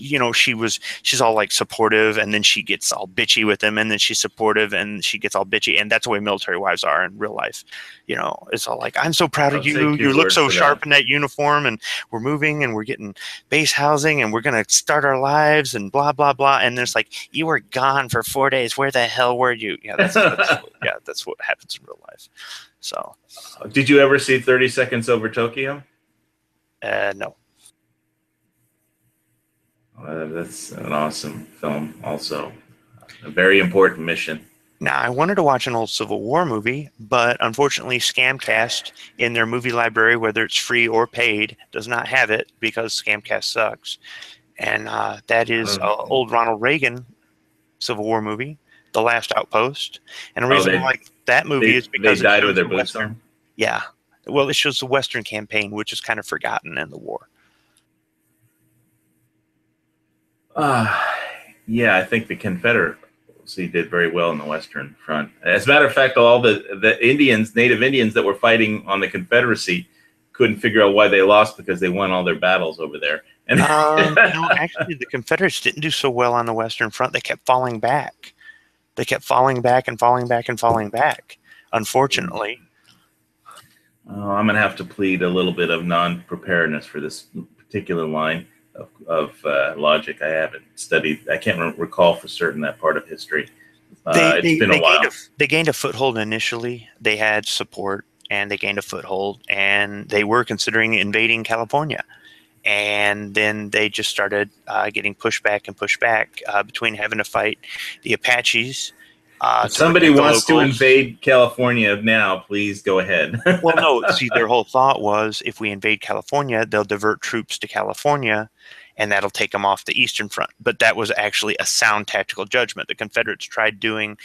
she's all like supportive and then she gets all bitchy with him and then she's supportive and she gets all bitchy. And that's the way military wives are in real life. It's all like, I'm so proud of you. You look so sharp in that uniform and we're moving and we're getting base housing and we're going to start our lives and blah, blah, blah. And there's like, you were gone for 4 days. Where the hell were you? Yeah, that's what happens in real life. So, did you ever see 30 Seconds Over Tokyo? No. That's an awesome film. Also, a very important mission. Now, I wanted to watch an old Civil War movie, but unfortunately, Scamcast in their movie library, whether it's free or paid, does not have it because Scamcast sucks. And that is old Ronald Reagan Civil War movie, The Last Outpost. And the reason I like that movie is because they died with their boots on. Yeah. Well, it shows the Western campaign, which is kind of forgotten in the war. Yeah, I think the Confederate so he did very well in the Western Front. As a matter of fact, all the Indians, Native Indians that were fighting on the Confederacy, couldn't figure out why they lost because they won all their battles over there. And no, actually, the Confederates didn't do so well on the Western Front. They kept falling back. They kept falling back and falling back and falling back, unfortunately. I'm going to have to plead a little bit of non-preparedness for this particular line of logic. I haven't studied. I can't recall for certain that part of history. It's been a while. They gained a foothold initially. They had support, and they gained a foothold, and they were considering invading California. And then they just started getting pushback between having to fight the Apaches. If somebody wants to invade California now, please go ahead. Well, no, see, their whole thought was if we invade California, they'll divert troops to California, and that'll take them off the Eastern Front. But that was actually a sound tactical judgment. The Confederates tried doing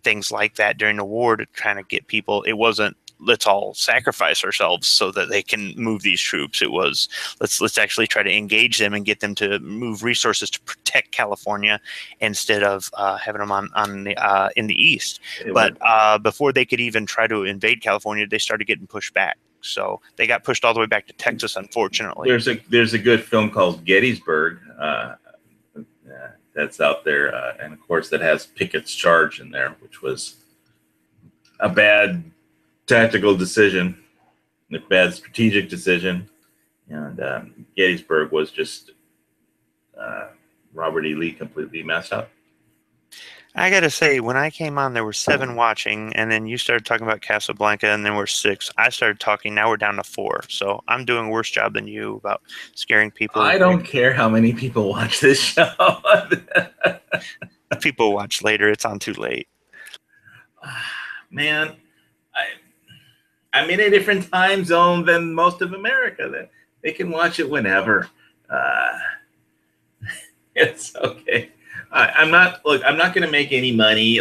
things like that during the war to try to get people. It wasn't, let's all sacrifice ourselves so that they can move these troops. It was, let's actually try to engage them and get them to move resources to protect California instead of having them in the East. But before they could even try to invade California, they started getting pushed back. So they got pushed all the way back to Texas, unfortunately. There's a good film called Gettysburg that's out there, and of course that has Pickett's charge in there, which was a bad tactical decision, a bad strategic decision, and Gettysburg was just Robert E. Lee completely messed up. I gotta say, when I came on, there were 7 watching, and then you started talking about Casablanca, and then we're 6. I started talking. Now we're down to 4. So I'm doing a worse job than you about scaring people. I don't care how many people watch this show. People watch later. It's on too late. Man, I'm in a different time zone than most of America. They can watch it whenever. It's okay. I'm not going to make any money.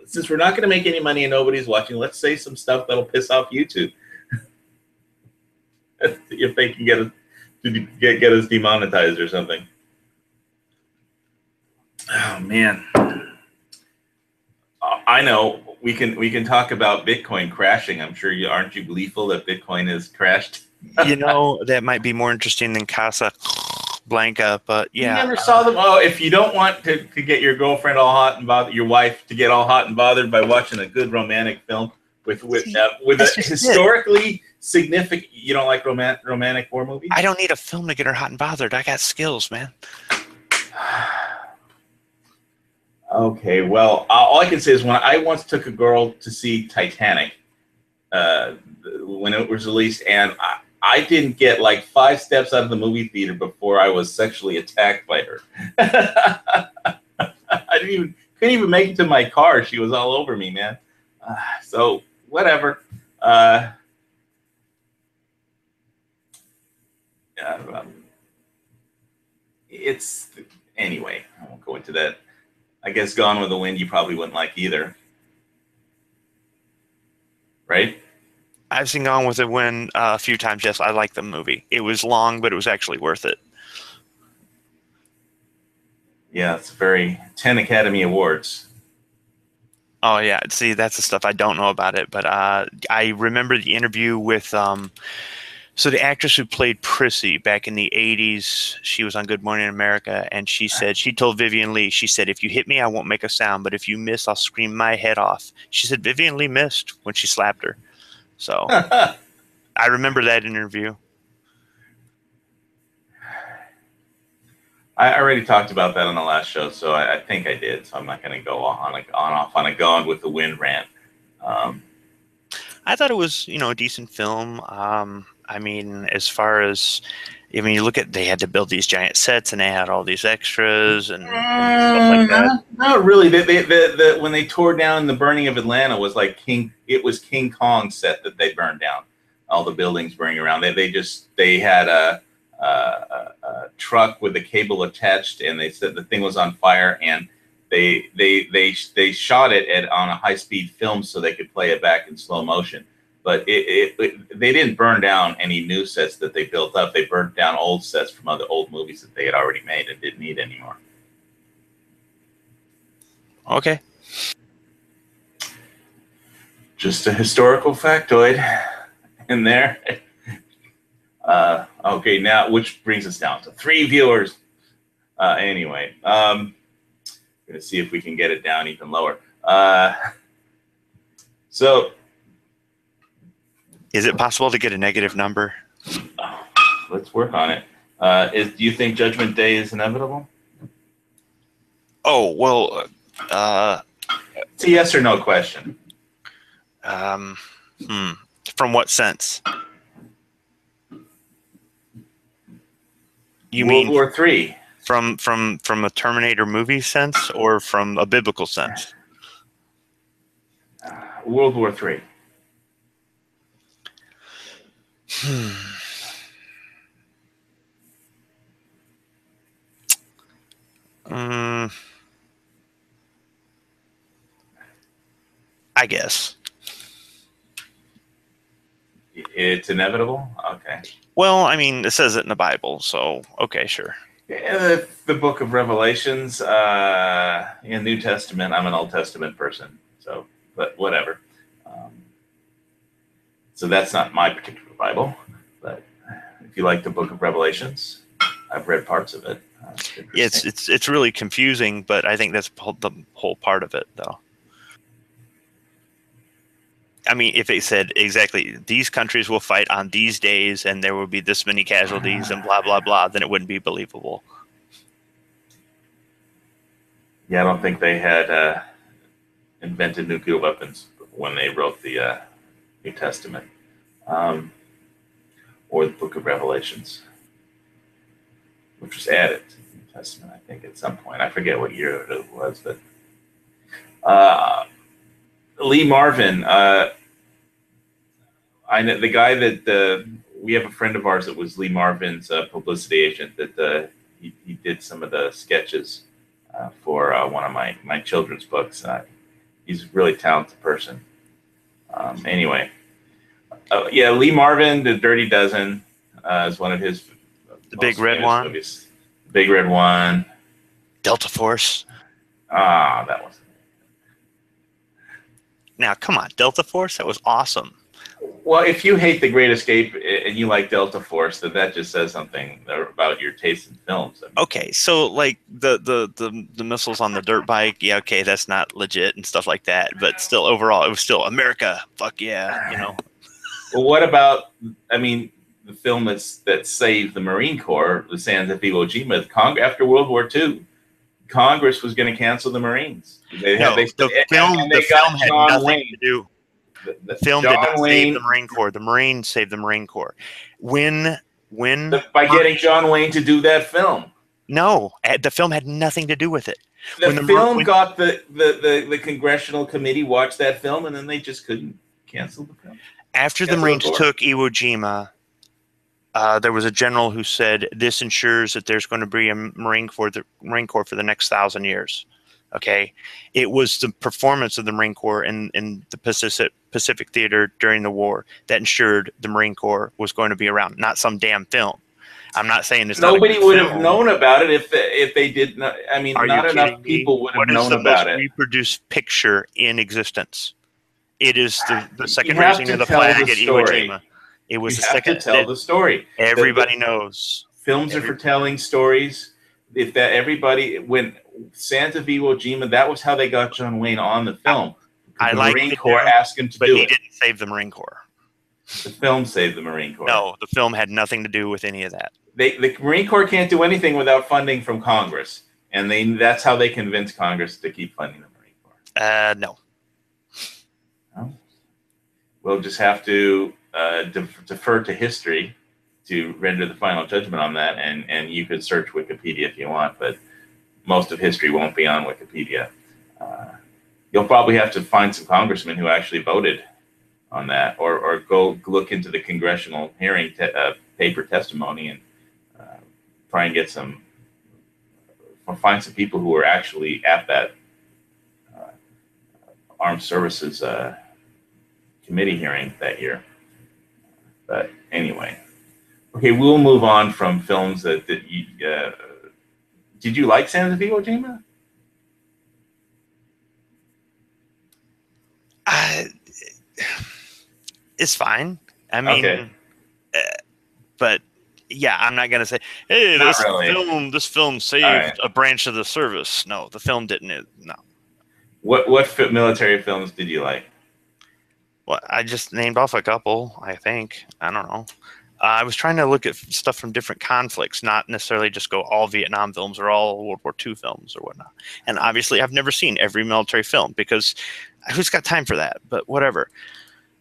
Since we're not going to make any money and nobody's watching, let's say some stuff that'll piss off YouTube. If they can get us demonetized or something. Oh man. I know we can talk about Bitcoin crashing. I'm sure aren't you gleeful that Bitcoin has crashed? That might be more interesting than Casablanca, but yeah. You never saw them. Oh, if you don't want to get your girlfriend all hot and bothered, your wife to get all hot and bothered by watching a good romantic film with a historically significant. You don't like romantic war movies? I don't need a film to get her hot and bothered. I got skills, man. Okay, well, all I can say is when I once took a girl to see Titanic when it was released, and I didn't get like 5 steps out of the movie theater before I was sexually attacked by her. I couldn't even make it to my car. She was all over me, man. So whatever. It's anyway. I won't go into that. I guess Gone with the Wind you probably wouldn't like either. Right? I've seen Gone with the Wind a few times. Yes, I like the movie. It was long, but it was actually worth it. Yeah, it's 10 Academy Awards. Oh, yeah. See, that's the stuff I don't know about it. But I remember the interview with so the actress who played Prissy back in the 80s, she was on Good Morning America, and she told Vivian Leigh, she said, if you hit me, I won't make a sound, but if you miss, I'll scream my head off. She said Vivian Leigh missed when she slapped her. So I remember that interview. I already talked about that on the last show, so I think I did. So I'm not going to go off on a Gone with the Wind rant. I thought it was, a decent film. I mean, as far as, you look at, they had to build these giant sets and they had all these extras and stuff like that. Not really. When they tore down the burning of Atlanta was like King Kong set that they burned down. All the buildings burning around. They had a truck with a cable attached, and they said the thing was on fire, and they shot it on a high-speed film so they could play it back in slow motion. But they didn't burn down any new sets that they built up. They burned down old sets from other old movies that they had already made and didn't need anymore. Okay. Just a historical factoid in there. Okay, now which brings us down to 3 viewers. Anyway, gonna see if we can get it down even lower. So, is it possible to get a negative number? let's work on it. Do you think Judgment Day is inevitable? Oh well. It's a yes or no question. From what sense? You World mean War III? from a Terminator movie sense, or from a biblical sense? World War III. I guess. It's inevitable? Okay. Well, I mean, it says it in the Bible, so okay, sure. Yeah, the book of Revelations, in New Testament, I'm an Old Testament person, so, but whatever. So that's not my particular Bible, but if you like the book of Revelations, I've read parts of it. It's really confusing, but I think that's the whole part of it, though. I mean, if it said exactly these countries will fight on these days and there will be this many casualties and blah blah blah, then it wouldn't be believable. Yeah, I don't think they had invented nuclear weapons when they wrote the New Testament or the Book of Revelations, which was added to the New Testament, I think, at some point. I forget what year it was, but Lee Marvin. I know the guy that we have a friend of ours that was Lee Marvin's publicity agent. That he did some of the sketches for one of my children's books. He's a really talented person. Anyway, yeah, Lee Marvin, The Dirty Dozen is one of his. The Big Red One. Movies. Big Red One. Delta Force. That was. Now, come on, Delta Force. That was awesome. Well, if you hate The Great Escape and you like Delta Force, then that just says something about your taste in films. I mean, okay, so like the missiles on the dirt bike, yeah, okay, that's not legit and stuff like that. But still, overall, it was still America. Fuck yeah, you know. Well, what about? I mean, the film that saved the Marine Corps, the Sands of Iwo Jima. After World War II, Congress was going to cancel the Marines. The film had nothing to do. The film did not save the Marine Corps. The Marines saved the Marine Corps. By getting John Wayne to do that film. No, the film had nothing to do with it. The film got the congressional committee watched that film, and then they just couldn't cancel the film. After the Marines took Iwo Jima, there was a general who said, "This ensures that there's going to be a Marine Corps for the next 1,000 years." Okay, it was the performance of the Marine Corps in the Pacific Theater during the war that ensured the Marine Corps was going to be around, not some damn film. I'm not saying it's nobody would have known about it if they did not. I mean, not enough people would have known about it. What is the most reproduced picture in existence? It is the second raising of the flag at Iwo Jima. It was the second. To tell the story. Everybody knows. Films are for telling stories. If that everybody when Sands of Iwo Jima, that was how they got John Wayne on the film. The Marine Corps asked him to do it. But he didn't save the Marine Corps. The film saved the Marine Corps. No, the film had nothing to do with any of that. The Marine Corps can't do anything without funding from Congress, and that's how they convinced Congress to keep funding the Marine Corps. No. We'll just have to defer to history to render the final judgment on that, and you could search Wikipedia if you want, but most of history won't be on Wikipedia. You'll probably have to find some congressmen who actually voted on that, or go look into the congressional hearing paper testimony and try and get find some people who were actually at that Armed Services Committee hearing that year. But anyway, okay, we'll move on from films that you. Did you like Sands of Iwo Jima? is fine. I Okay. mean, but yeah, I'm not gonna say, hey, Not really. this film All saved right. a branch of the service. No, the film didn't. No. What military films did you like? Well, I just named off a couple, I think. I don't know. I was trying to look at stuff from different conflicts, not necessarily just go all Vietnam films or all World War II films or whatnot. And obviously, I've never seen every military film because who's got time for that? But whatever.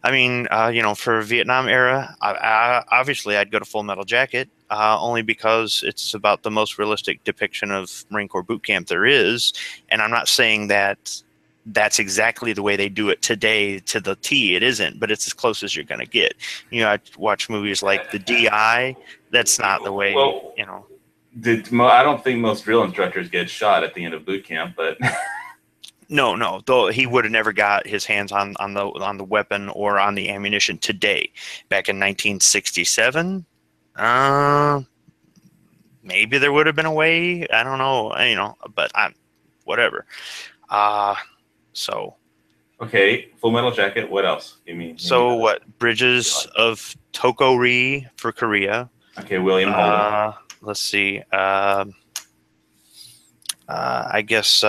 I mean, for Vietnam era, obviously I'd go to Full Metal Jacket, only because it's about the most realistic depiction of Marine Corps boot camp there is. And I'm not saying that that's exactly the way they do it today to the T. It isn't, but it's as close as you're going to get. I watch movies like The DI. That's not the way, Well, I don't think most drill instructors get shot at the end of boot camp, but No. Though he would have never got his hands on the weapon or on the ammunition today. Back in 1967, maybe there would have been a way. I don't know. But whatever. So okay. Full Metal Jacket. What else? You mean? so what? Bridges of Tokori for Korea. Okay, William Holden. Let's see. I guess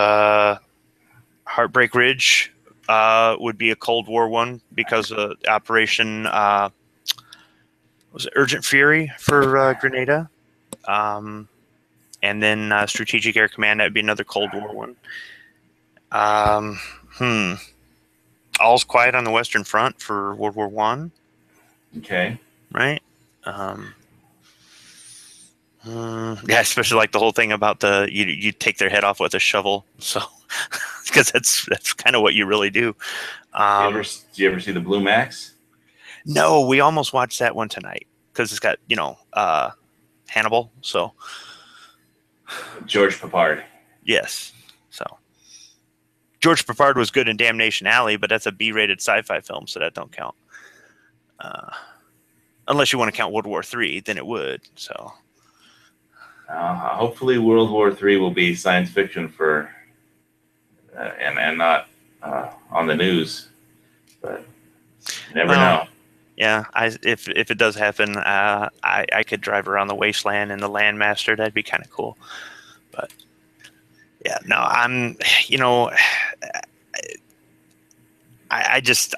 Heartbreak Ridge would be a Cold War one because Operation was it Urgent Fury for Grenada, and then Strategic Air Command, that'd be another Cold War one. All's Quiet on the Western Front for World War One. Okay. Right. Yeah, especially like the whole thing about you take their head off with a shovel, so because that's kind of what you really do. Do you ever see the Blue Max? No, we almost watched that one tonight because it's got Hannibal. So George Papard. yes, so George Papard was good in Damnation Alley, but that's a B-rated sci-fi film, so that don't count. Unless you want to count World War III, then it would. So. Hopefully, World War III will be science fiction for, and not on the news. But you never know. Yeah, if it does happen, I could drive around the wasteland in the Landmaster. That'd be kind of cool. But yeah, no, I just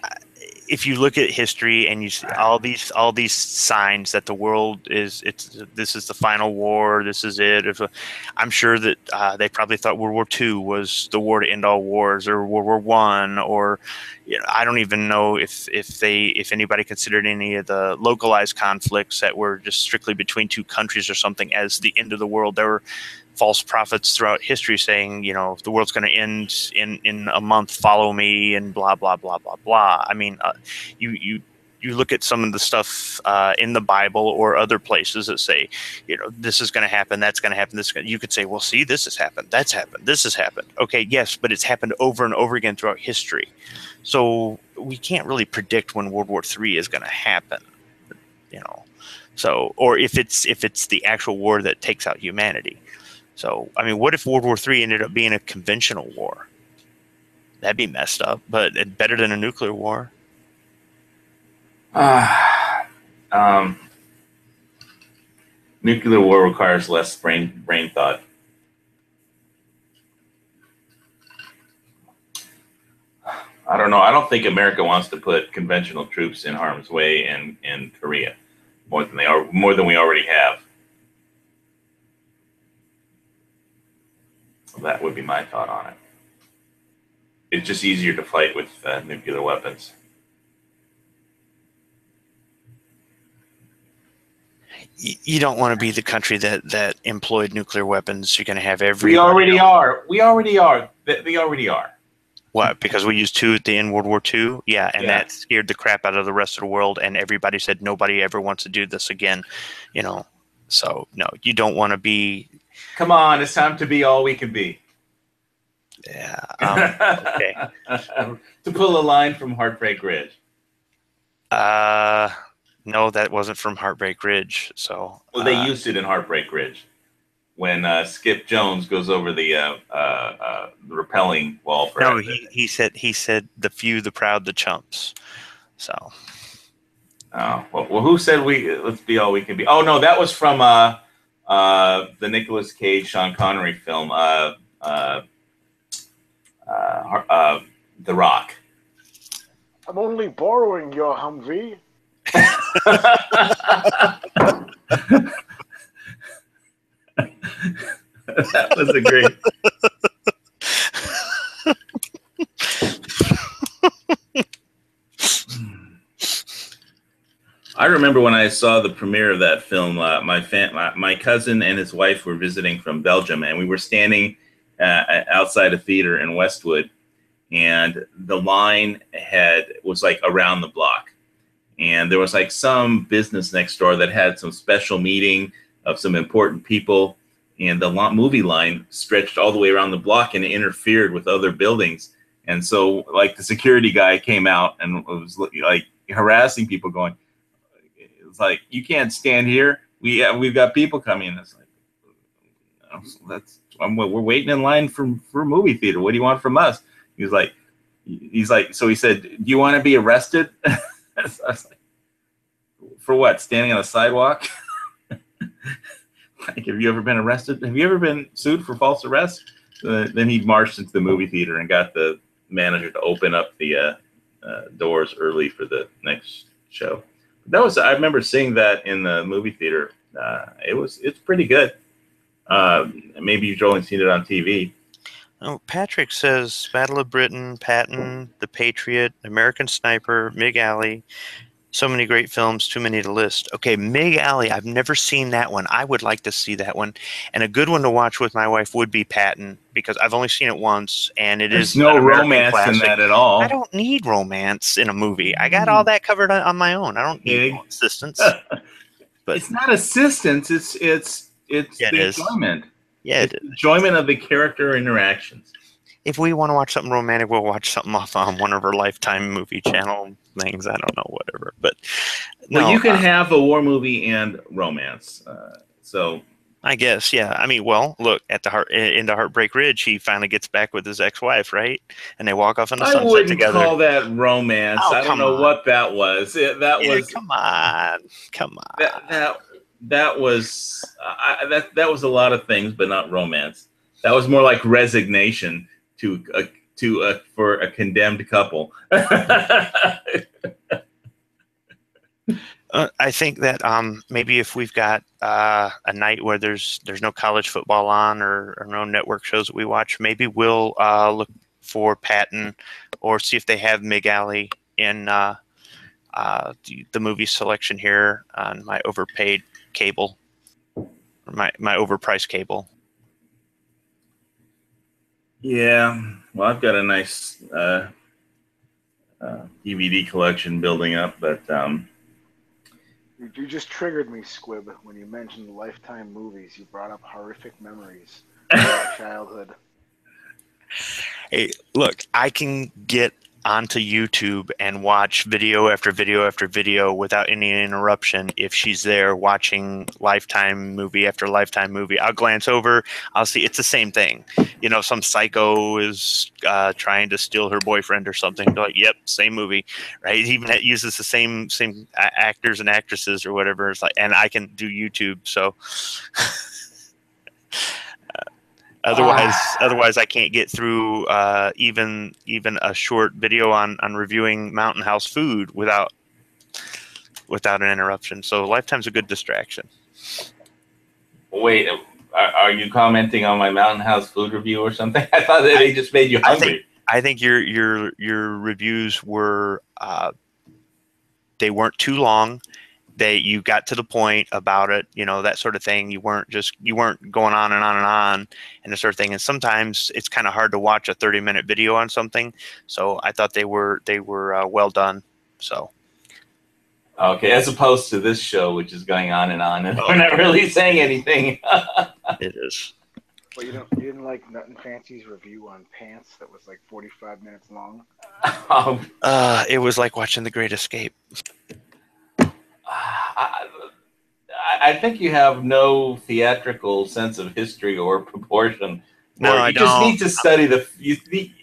if you look at history and you see all these signs that the world this is the final war, this is it. I'm sure that they probably thought World War II was the war to end all wars, or World War One, or I don't even know if anybody considered any of the localized conflicts that were just strictly between two countries or something as the end of the world. There were false prophets throughout history saying, the world's going to end in a month, follow me, and blah, blah, blah, blah, blah. I mean, you look at some of the stuff in the Bible or other places that say, this is going to happen, that's going to happen, you could say, well, see, this has happened, that's happened, this has happened. Okay, yes, but it's happened over and over again throughout history. So we can't really predict when World War III is going to happen, So, or if it's the actual war that takes out humanity. So, I mean, what if World War III ended up being a conventional war? That'd be messed up, but better than a nuclear war. Nuclear war requires less brain thought. I don't know. I don't think America wants to put conventional troops in harm's way in Korea more than we already have. That would be my thought on it. It's just easier to fight with nuclear weapons. You don't want to be the country that employed nuclear weapons. You're going to have every. We already are. They already are. What? Because we used two at the end of World War II? Yeah, and that scared the crap out of the rest of the world, and everybody said nobody ever wants to do this again. So no, you don't want to be. Come on, it's time to be all we can be. Yeah. Okay. To pull a line from Heartbreak Ridge. No, that wasn't from Heartbreak Ridge. So. Well, they used it in Heartbreak Ridge when Skip Jones goes over the rappelling wall. No, he said the few, the proud, the chumps. So. Oh, well, who said let's be all we can be? Oh no, that was from the Nicolas Cage, Sean Connery film, uh, The Rock. I'm only borrowing your Humvee. That was a great. I remember when I saw the premiere of that film. My cousin and his wife were visiting from Belgium, and we were standing outside a theater in Westwood, and the line was like around the block, and there was like some business next door that had some special meeting of some important people, and the movie line stretched all the way around the block and it interfered with other buildings. And so like the security guy came out and was like harassing people, going, it's like, you can't stand here, we've got people coming. And it's like, we're waiting in line for a movie theater, what do you want from us? He's like, so he said, do you want to be arrested? I was like, for what? Standing on a sidewalk? Like, have you ever been arrested? Have you ever been sued for false arrest? Then he marched into the movie theater and got the manager to open up the doors early for the next show. I remember seeing that in the movie theater. It's pretty good. Maybe you've only seen it on TV. Oh, Patrick says Battle of Britain, Patton, The Patriot, American Sniper, Mig Alley. So many great films, too many to list. Okay, Mig Alley, I've never seen that one. I would like to see that one. And a good one to watch with my wife would be Patton, because I've only seen it once, and There's no romance in that at all. I don't need romance in a movie. I got all that covered on my own. I don't need no assistance. But it's not assistance. It's the enjoyment. Yeah, it's enjoyment of the character interactions. If we want to watch something romantic, we'll watch something off on one of our Lifetime movie channel things. I don't know, whatever. But no, well, you can have a war movie and romance. So I guess, yeah. I mean, well, look at into Heartbreak Ridge. He finally gets back with his ex-wife, right? And they walk off in the sunset together. I wouldn't call that romance. I don't know what that was. Come on. That was that was a lot of things, but not romance. That was more like resignation for a condemned couple. I think that maybe if we've got a night where there's no college football on or no network shows that we watch, maybe we'll look for Patton or see if they have Mig Alley in the movie selection here on my overpaid cable, or my overpriced cable. Yeah, well, I've got a nice DVD collection building up, but you just triggered me, Squib, when you mentioned Lifetime movies. You brought up horrific memories of my childhood. Hey, look, I can get onto YouTube and watch video after video after video without any interruption if she's there watching Lifetime movie after Lifetime movie. I'll glance over, I'll see it's the same thing. You know, some psycho is trying to steal her boyfriend or something. They're like, yep, same movie, right? It even uses the same actors and actresses or whatever. It's like, and I can do YouTube, so Otherwise, I can't get through even a short video on reviewing Mountain House food without an interruption. So Lifetime's a good distraction. Wait, are you commenting on my Mountain House food review or something? I thought that they just made you hungry. I think your reviews were they weren't too long. You got to the point about it, you know, that sort of thing. You weren't going on and on and on and that sort of thing. And sometimes it's kind of hard to watch a 30-minute video on something. So I thought they were well done. So. Okay, as opposed to this show, which is going on and we're not really saying anything. It is. Well, you didn't like Nut and Fancy's review on Pants that was like 45 minutes long? It was like watching The Great Escape. I think you have no theatrical sense of history or proportion. No, Or I you just don't. need to study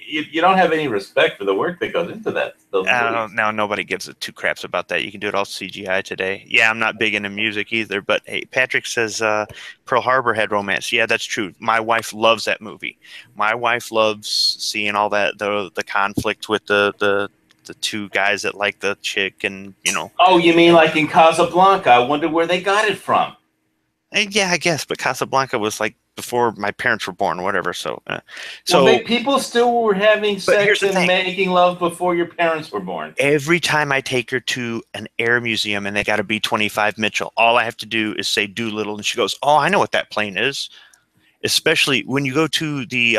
you don't have any respect for the work that goes into those movies. Now nobody gives two craps about that. You can do it all CGI today. Yeah, I'm not big into music either, but hey, Patrick says Pearl Harbor had romance. Yeah, that's true. My wife loves that movie. My wife loves seeing all that the conflict with the two guys that like the chick, and Oh, you mean like in Casablanca? I wonder where they got it from. Yeah, I guess, but Casablanca was like before my parents were born, whatever. So, People still were having but here's sex the and thing. making love before your parents were born. Every time I take her to an air museum and they got a B-25 Mitchell, all I have to do is say Doolittle, and she goes, "Oh, I know what that plane is." Especially when you go to the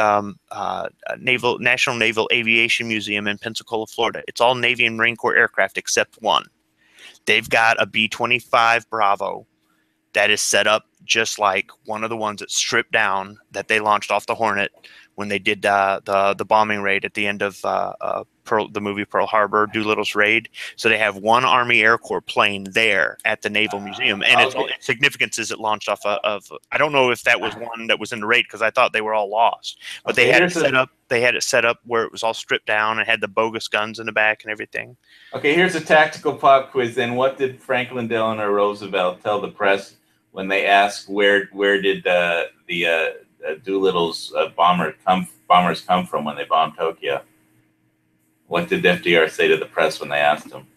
National Naval Aviation Museum in Pensacola, Florida. It's all Navy and Marine Corps aircraft except one. They've got a B-25 Bravo that is set up just like one of the ones that stripped down that they launched off the Hornet when they did the bombing raid at the end of the movie Pearl Harbor, Doolittle's raid. So they have one Army Air Corps plane there at the Naval Museum, and its significance is it launched off of I don't know if that was one that was in the raid because I thought they were all lost, but they had it set up. They had it set up where it was all stripped down and had the bogus guns in the back and everything. Okay, here's a tactical pop quiz. Then, what did Franklin Delano Roosevelt tell the press when they asked where did the Doolittle's bombers come from when they bombed Tokyo? What did FDR say to the press when they asked him?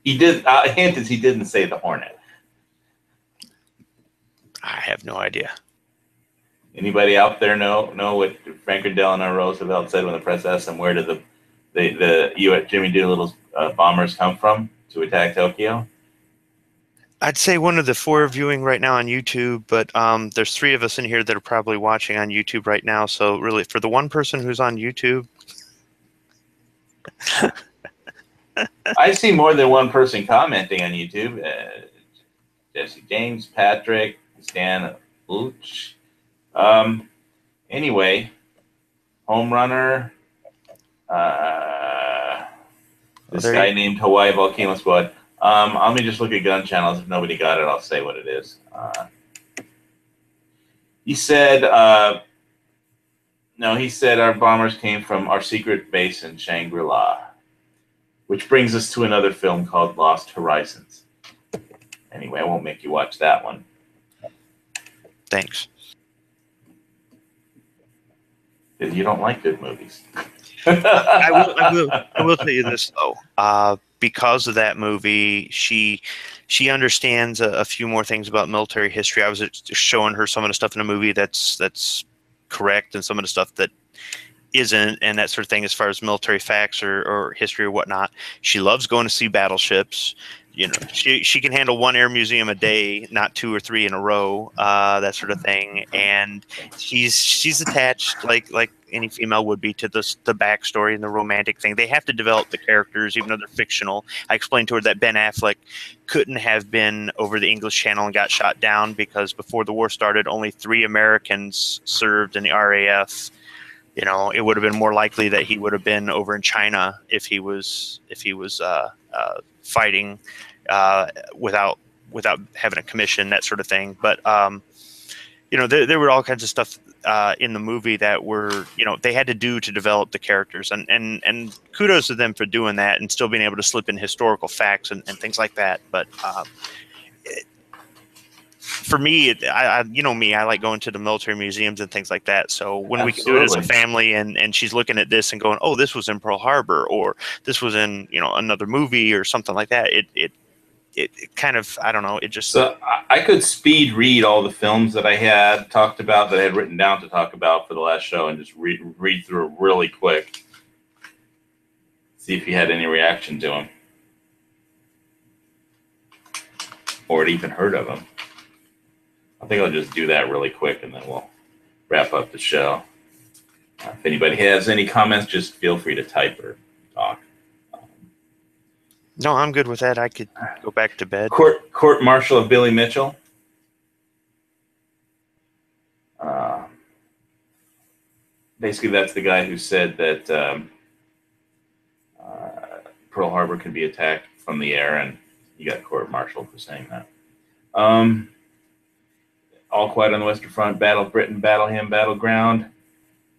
He did. Hint is he didn't say the Hornet. I have no idea. Anybody out there know what Franklin Delano Roosevelt said when the press asked him where did the Jimmy Doolittle's bombers come from to attack Tokyo? I'd say one of the four viewing right now on YouTube, but there's three of us in here that are probably watching on YouTube right now. So really, for the one person who's on YouTube, I see more than one person commenting on YouTube. Jesse James, Patrick, Stan Luch. Anyway, home runner. This guy named Hawaii Volcano Squad. Let me just look at gun channels. If nobody got it, I'll say what it is. He said, no, he said our bombers came from our secret base in Shangri-La, which brings us to another film called Lost Horizons. Anyway, I won't make you watch that one. Thanks. Because you don't like good movies. I will tell you this though. Because of that movie, she understands a few more things about military history. I was showing her some of the stuff in the movie that's correct, and some of the stuff that isn't, and that sort of thing as far as military facts or history or whatnot. She loves going to see battleships. She can handle one air museum a day, not two or three in a row, that sort of thing. And she's attached like any female would be to the backstory and the romantic thing. They have to develop the characters, even though they're fictional. I explained to her that Ben Affleck couldn't have been over the English Channel and got shot down because before the war started, only 3 Americans served in the RAF. It would have been more likely that he would have been over in China if he was fighting without having a commission, that sort of thing. But there were all kinds of stuff in the movie that were they had to do to develop the characters, and kudos to them for doing that and still being able to slip in historical facts and things like that. But for me, I like going to the military museums and things like that. So when we can do it as a family, and she's looking at this and going, "Oh, this was in Pearl Harbor," or "This was in another movie," or something like that. It kind of, I don't know. It just. So I could speed read all the films that I had talked about that I had written down to talk about for the last show, and just read through it really quick. See if you had any reaction to them, or had even heard of them. I think I'll just do that really quick, and then we'll wrap up the show. If anybody has any comments, just feel free to type or talk. No, I'm good with that. I could go back to bed. Court Martial of Billy Mitchell. Basically, that's the guy who said that Pearl Harbor could be attacked from the air, and he got court-martialed for saying that. All Quiet on the Western Front, Battle of Britain, Battle Hymn, Battleground,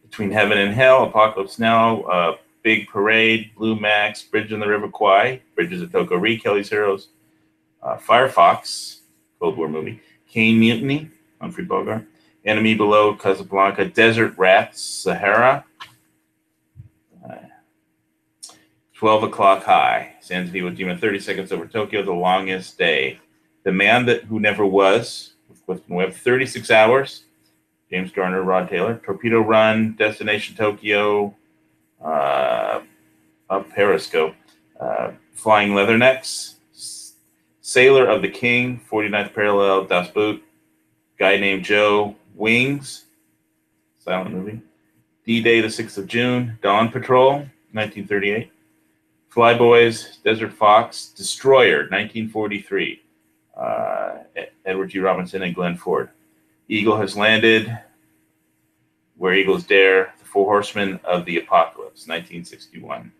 Between Heaven and Hell, Apocalypse Now, Big Parade, Blue Max, Bridge on the River Kwai, Bridges of Tokori, Kelly's Heroes, Firefox, Cold War movie, Kane Mutiny, Humphrey Bogart, Enemy Below, Casablanca, Desert Rats, Sahara, 12 O'Clock High, San Diego Demon, 30 Seconds Over Tokyo, The Longest Day, The Man Who Never Was, with Clifton Webb, 36 Hours, James Garner, Rod Taylor, Torpedo Run, Destination Tokyo, Up Periscope, Flying Leathernecks, Sailor of the King, 49th Parallel, Das Boot, Guy Named Joe, Wings, silent movie, D-Day, the 6th of June, Dawn Patrol, 1938, Flyboys, Desert Fox, Destroyer, 1943, Edward G. Robinson and Glenn Ford, Eagle Has Landed, Where Eagles Dare, The Four Horsemen of the Apocalypse, 1961.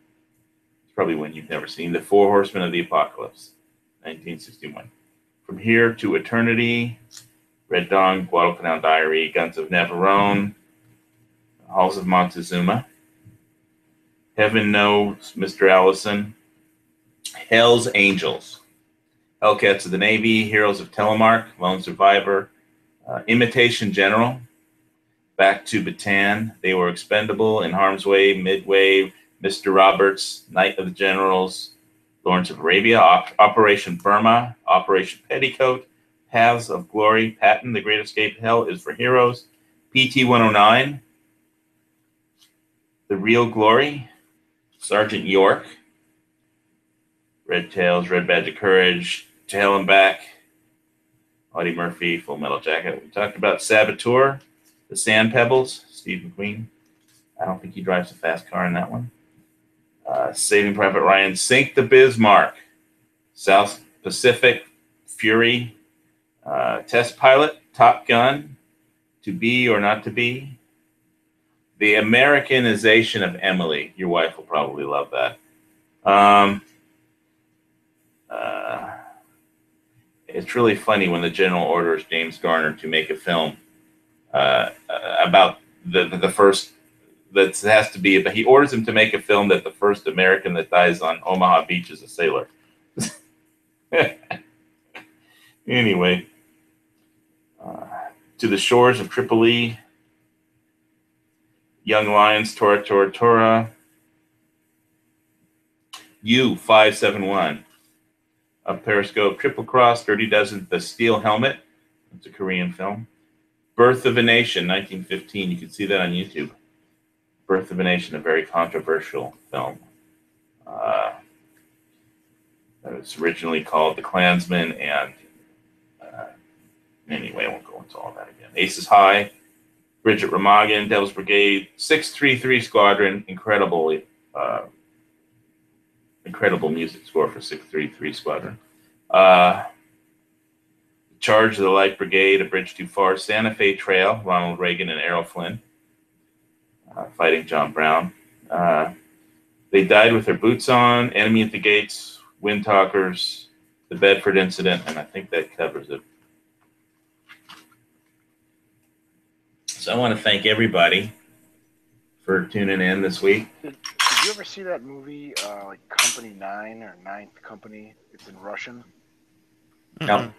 It's probably one you've never seen. The Four Horsemen of the Apocalypse, 1961. From Here to Eternity, Red Dawn, Guadalcanal Diary, Guns of Navarone, Halls of Montezuma, Heaven Knows Mr. Allison, Hell's Angels, Hellcats of the Navy, Heroes of Telemark, Lone Survivor, Imitation General, Back to Bataan, They Were Expendable, In Harm's Way, Midway, Mr. Roberts, Night of the Generals, Lawrence of Arabia, Operation Burma, Operation Petticoat, Paths of Glory, Patton, The Great Escape, Hell is for Heroes, PT 109, The Real Glory, Sergeant York, Red Tails, Red Badge of Courage, To Hell and Back, Audie Murphy, Full Metal Jacket. We talked about Saboteur, The Sand Pebbles, Steve McQueen. I don't think he drives a fast car in that one. Saving Private Ryan, Sink the Bismarck, South Pacific, Fury, Test Pilot, Top Gun, To Be or Not to Be, The Americanization of Emily. Your wife will probably love that. It's really funny when the general orders James Garner to make a film about the first, that has to be, but he orders him to make a film that the first American that dies on Omaha Beach is a sailor. Anyway, To the Shores of Tripoli, Young Lions, Tora Tora Tora, U571, Up Periscope, Triple Cross, Dirty Dozen, The Steel Helmet. It's a Korean film. Birth of a Nation, 1915. You can see that on YouTube. Birth of a Nation, a very controversial film. It was originally called The Klansman, and anyway, I won't go into all that again. Aces High, Bridget Remagen, Devil's Brigade, 633 Squadron, incredible music score for 633 Squadron. Charge of the Light Brigade, A Bridge Too Far, Santa Fe Trail, Ronald Reagan and Errol Flynn, fighting John Brown. They Died with Their Boots On, Enemy at the Gates, Wind Talkers, The Bedford Incident, and I think that covers it. So I want to thank everybody for tuning in this week. Did you ever see that movie, like Company 9 or Ninth Company? It's in Russian. No.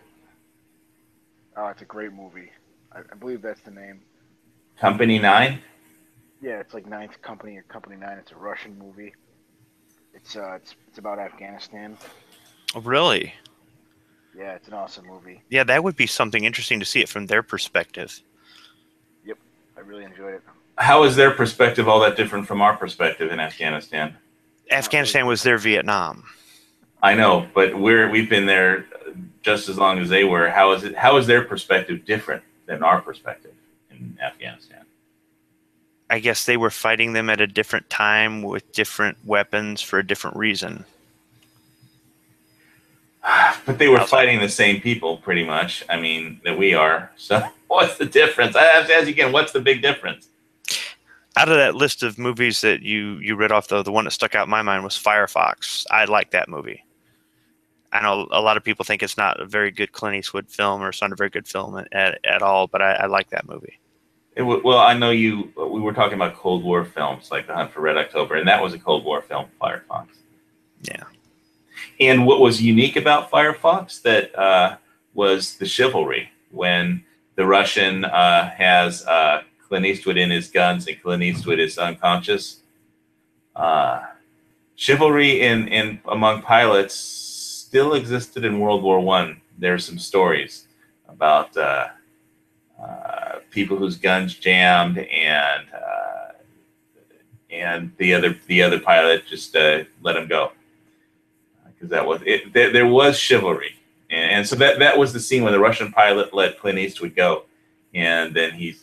Oh, it's a great movie. I believe that's the name. Company 9? Yeah, it's like Ninth Company or Company 9. It's a Russian movie. It's about Afghanistan. Oh, really? Yeah, it's an awesome movie. Yeah, that would be something interesting to see it from their perspective. Yep, I really enjoyed it. How is their perspective all that different from our perspective in Afghanistan? Afghanistan was their Vietnam. I know, but we've been there just as long as they were. How is their perspective different than our perspective in Afghanistan? I guess they were fighting them at a different time with different weapons for a different reason. But they were fighting the same people, pretty much. I mean, that we are. So what's the difference? I have to ask you again, what's the big difference? Out of that list of movies that you read off, though, the one that stuck out in my mind was Firefox. I like that movie. I know a lot of people think it's not a very good Clint Eastwood film, or it's not a very good film at all, but I like that movie. Well, I know you. We were talking about Cold War films like The Hunt for Red October, and that was a Cold War film, Firefox. Yeah. And what was unique about Firefox that was the chivalry when the Russian has Clint Eastwood in his guns and Clint Eastwood is unconscious. Chivalry in among pilots still existed in World War One. There's some stories about people whose guns jammed and the other pilot just let him go because that was it. There was chivalry, and so that was the scene when the Russian pilot let Clint Eastwood go, and then he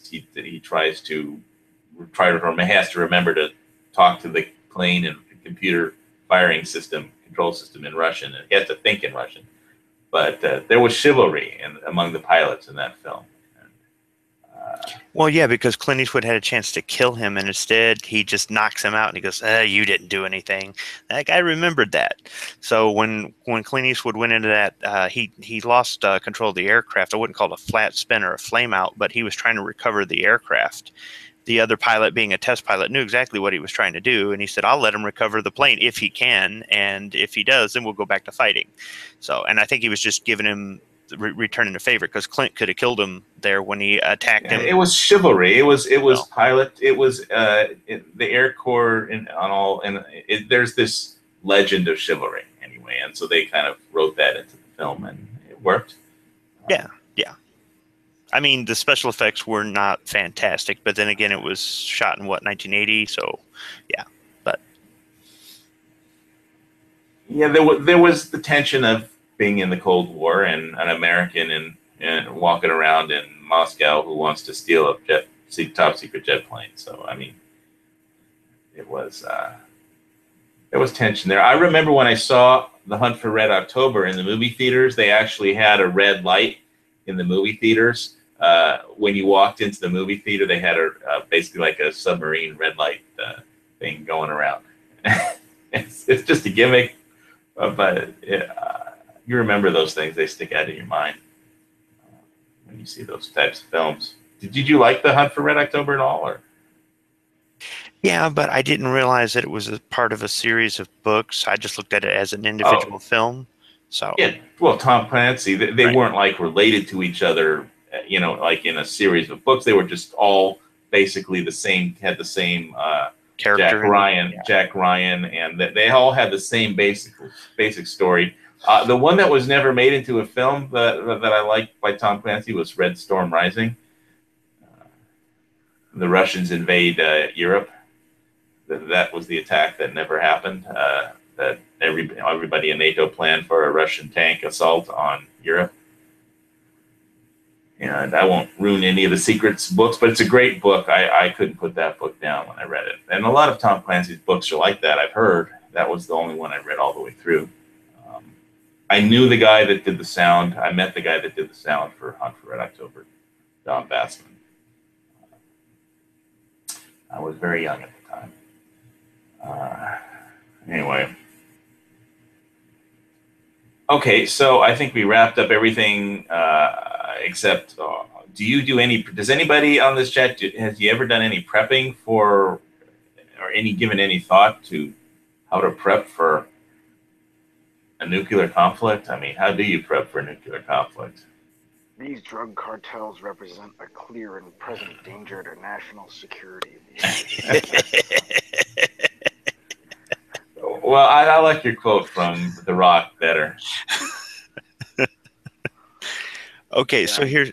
has to remember to talk to the plane and computer firing system control system in Russian, and he has to think in Russian. But there was chivalry among the pilots in that film. Well, yeah, because Clint Eastwood had a chance to kill him, and instead he just knocks him out, and he goes, "You didn't do anything." That guy remembered that. So when Clint Eastwood went into that, he lost control of the aircraft. I wouldn't call it a flat spin or a flame out, but he was trying to recover the aircraft. The other pilot, being a test pilot, knew exactly what he was trying to do, and he said, "I'll let him recover the plane if he can, and if he does, then we'll go back to fighting." So, and I think he was just giving him returning a favor because Clint could have killed him there when he attacked him. It was chivalry. It was pilot. It was the Air Corps on all. And there's this legend of chivalry anyway, and so they kind of wrote that into the film, and it worked. Yeah. I mean, the special effects were not fantastic, but then again, it was shot in 1980, so yeah. But yeah, there was the tension of being in the Cold War and an American and walking around in Moscow who wants to steal a top secret jet plane. So I mean, it was there was tension there. I remember when I saw The Hunt for Red October in the movie theaters, they actually had a red light in the movie theaters. When you walked into the movie theater, they had basically like a submarine red light thing going around. it's just a gimmick, but you remember those things; they stick out in your mind when you see those types of films. Did you like The Hunt for Red October at all? Or? Yeah, but I didn't realize that it was a part of a series of books. I just looked at it as an individual film. So yeah, well, Tom Clancy, they Right. weren't like related to each other, like in a series of books. They were just all basically the same, had the same character. Jack Ryan, and they all had the same basic story. The one that was never made into a film that I liked by Tom Clancy was Red Storm Rising. The Russians invade Europe. That was the attack that never happened. That everybody in NATO planned for a Russian tank assault on Europe. And I won't ruin any of the secrets books, but it's a great book. I couldn't put that book down when I read it. And a lot of Tom Clancy's books are like that, I've heard. That was the only one I read all the way through. I knew the guy that did the sound. I met the guy that did the sound for Hunt for Red October, Don Bassman. I was very young at the time. Anyway. Okay, so I think we wrapped up everything except, does anybody on this chat, has you ever done any prepping for, or given any thought to how to prep for a nuclear conflict? I mean, how do you prep for a nuclear conflict? These drug cartels represent a clear and present danger to national security. Well, I like your quote from The Rock better. Okay, Yeah. so here's.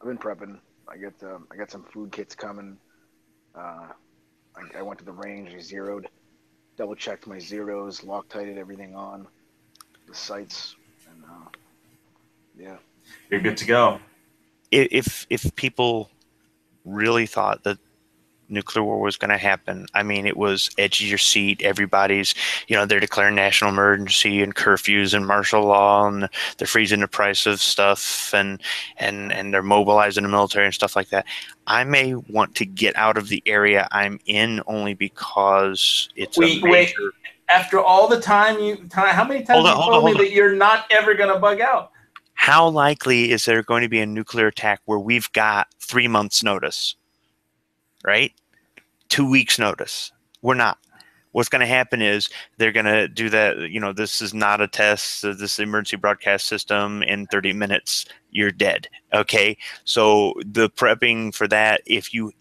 I've been prepping. I got some food kits coming. I went to the range, I zeroed, double checked my zeros, Loctited everything on the sights, and yeah. You're good to go. If people really thought that nuclear war was going to happen, I mean, it was edge of your seat. Everybody's, they're declaring national emergency and curfews and martial law, and they're freezing the price of stuff, and they're mobilizing the military and stuff like that. I may want to get out of the area I'm in only because it's a major After all the time how many times you told me that you're not ever going to bug out? How likely is there going to be a nuclear attack where we've got 3 months notice, right? 2 weeks notice? We're not. What's going to happen is they're going to do that. This is not a test. This emergency broadcast system. In 30 minutes, you're dead. Okay. So the prepping for that, if you're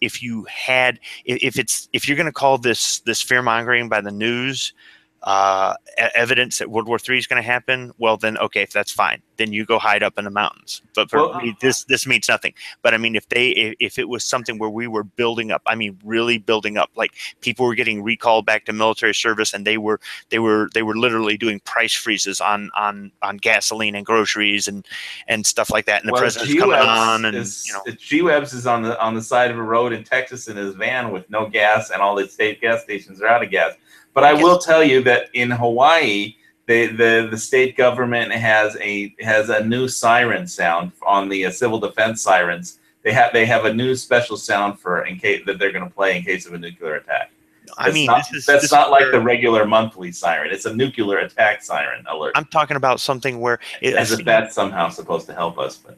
going to call this fear mongering by the news, evidence that World War III is going to happen, well, then, okay, if that's fine, then you go hide up in the mountains. But for me, this means nothing. But I mean, if it was something where we were building up, I mean, really building up, like people were getting recalled back to military service, and they were literally doing price freezes on gasoline and groceries and stuff like that. And the president's coming on, and G-Webs is on the side of a road in Texas in his van with no gas, and all the state gas stations are out of gas. But I will tell you that in Hawaii, the state government has a new siren sound on the civil defense sirens. They have a new special sound in case that they're going to play in case of a nuclear attack. That's not like the regular monthly siren. It's a nuclear attack siren alert. I'm talking about something where as if that's somehow supposed to help us, but.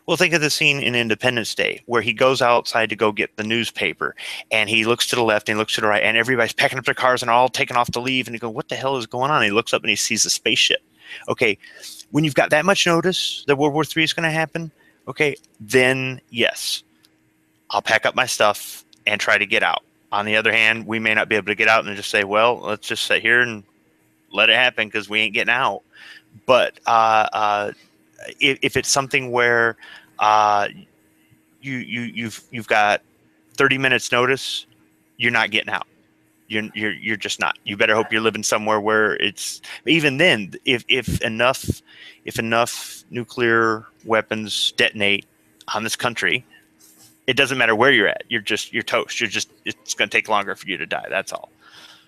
Well, think of the scene in Independence Day where he goes outside to go get the newspaper, and he looks to the left and he looks to the right, and everybody's packing up their cars and are all taking off to leave. And he goes, "What the hell is going on?" And he looks up and he sees a spaceship. Okay, when you've got that much notice that World War III is going to happen, okay, then yes, I'll pack up my stuff and try to get out. On the other hand, we may not be able to get out and just say, "Well, let's just sit here and let it happen because we ain't getting out." But if it's something where you've got 30 minutes notice, you're not getting out. You're just not. You better hope you're living somewhere where it's, even then, if enough nuclear weapons detonate on this country, it doesn't matter where you're at. You're toast. It's going to take longer for you to die. That's all.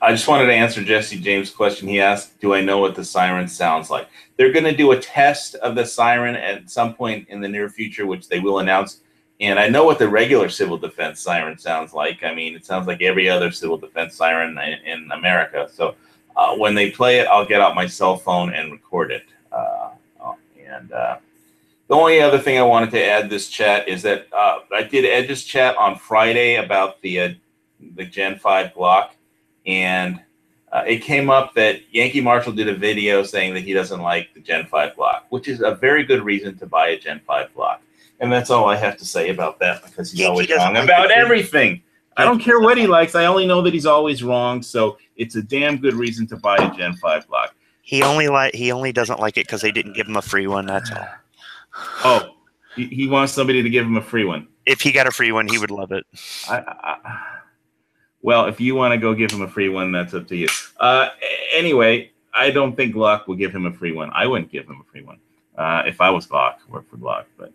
I just wanted to answer Jesse James' question. He asked, do I know what the siren sounds like? They're going to do a test of the siren at some point in the near future, which they will announce. And I know what the regular civil defense siren sounds like. I mean, it sounds like every other civil defense siren in America. So when they play it, I'll get out my cell phone and record it. The only other thing I wanted to add this chat is that I did Edge's chat on Friday about the Gen 5 Glock. And it came up that Yankee Marshall did a video saying that he doesn't like the Gen 5 Glock, which is a very good reason to buy a Gen 5 Glock. And that's all I have to say about that, because he's always wrong about everything. I don't care what he likes. I only know that he's always wrong. So it's a damn good reason to buy a Gen 5 Glock. He only doesn't like it because they didn't give him a free one. That's all. Oh, he wants somebody to give him a free one. If he got a free one, he would love it. Well, if you want to go give him a free one, that's up to you. Anyway, I don't think Glock will give him a free one. I wouldn't give him a free one if I was Glock, work for Glock. But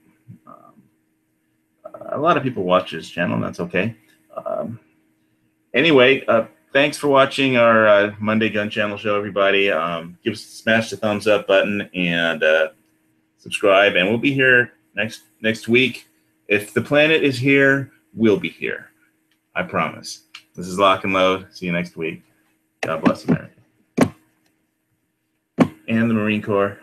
a lot of people watch this channel, and that's okay. Anyway, thanks for watching our Monday Gun Channel show, everybody. Smash the thumbs up button and subscribe, and we'll be here next week. If the planet is here, we'll be here. I promise. This is Lock and Load. See you next week. God bless America. And the Marine Corps.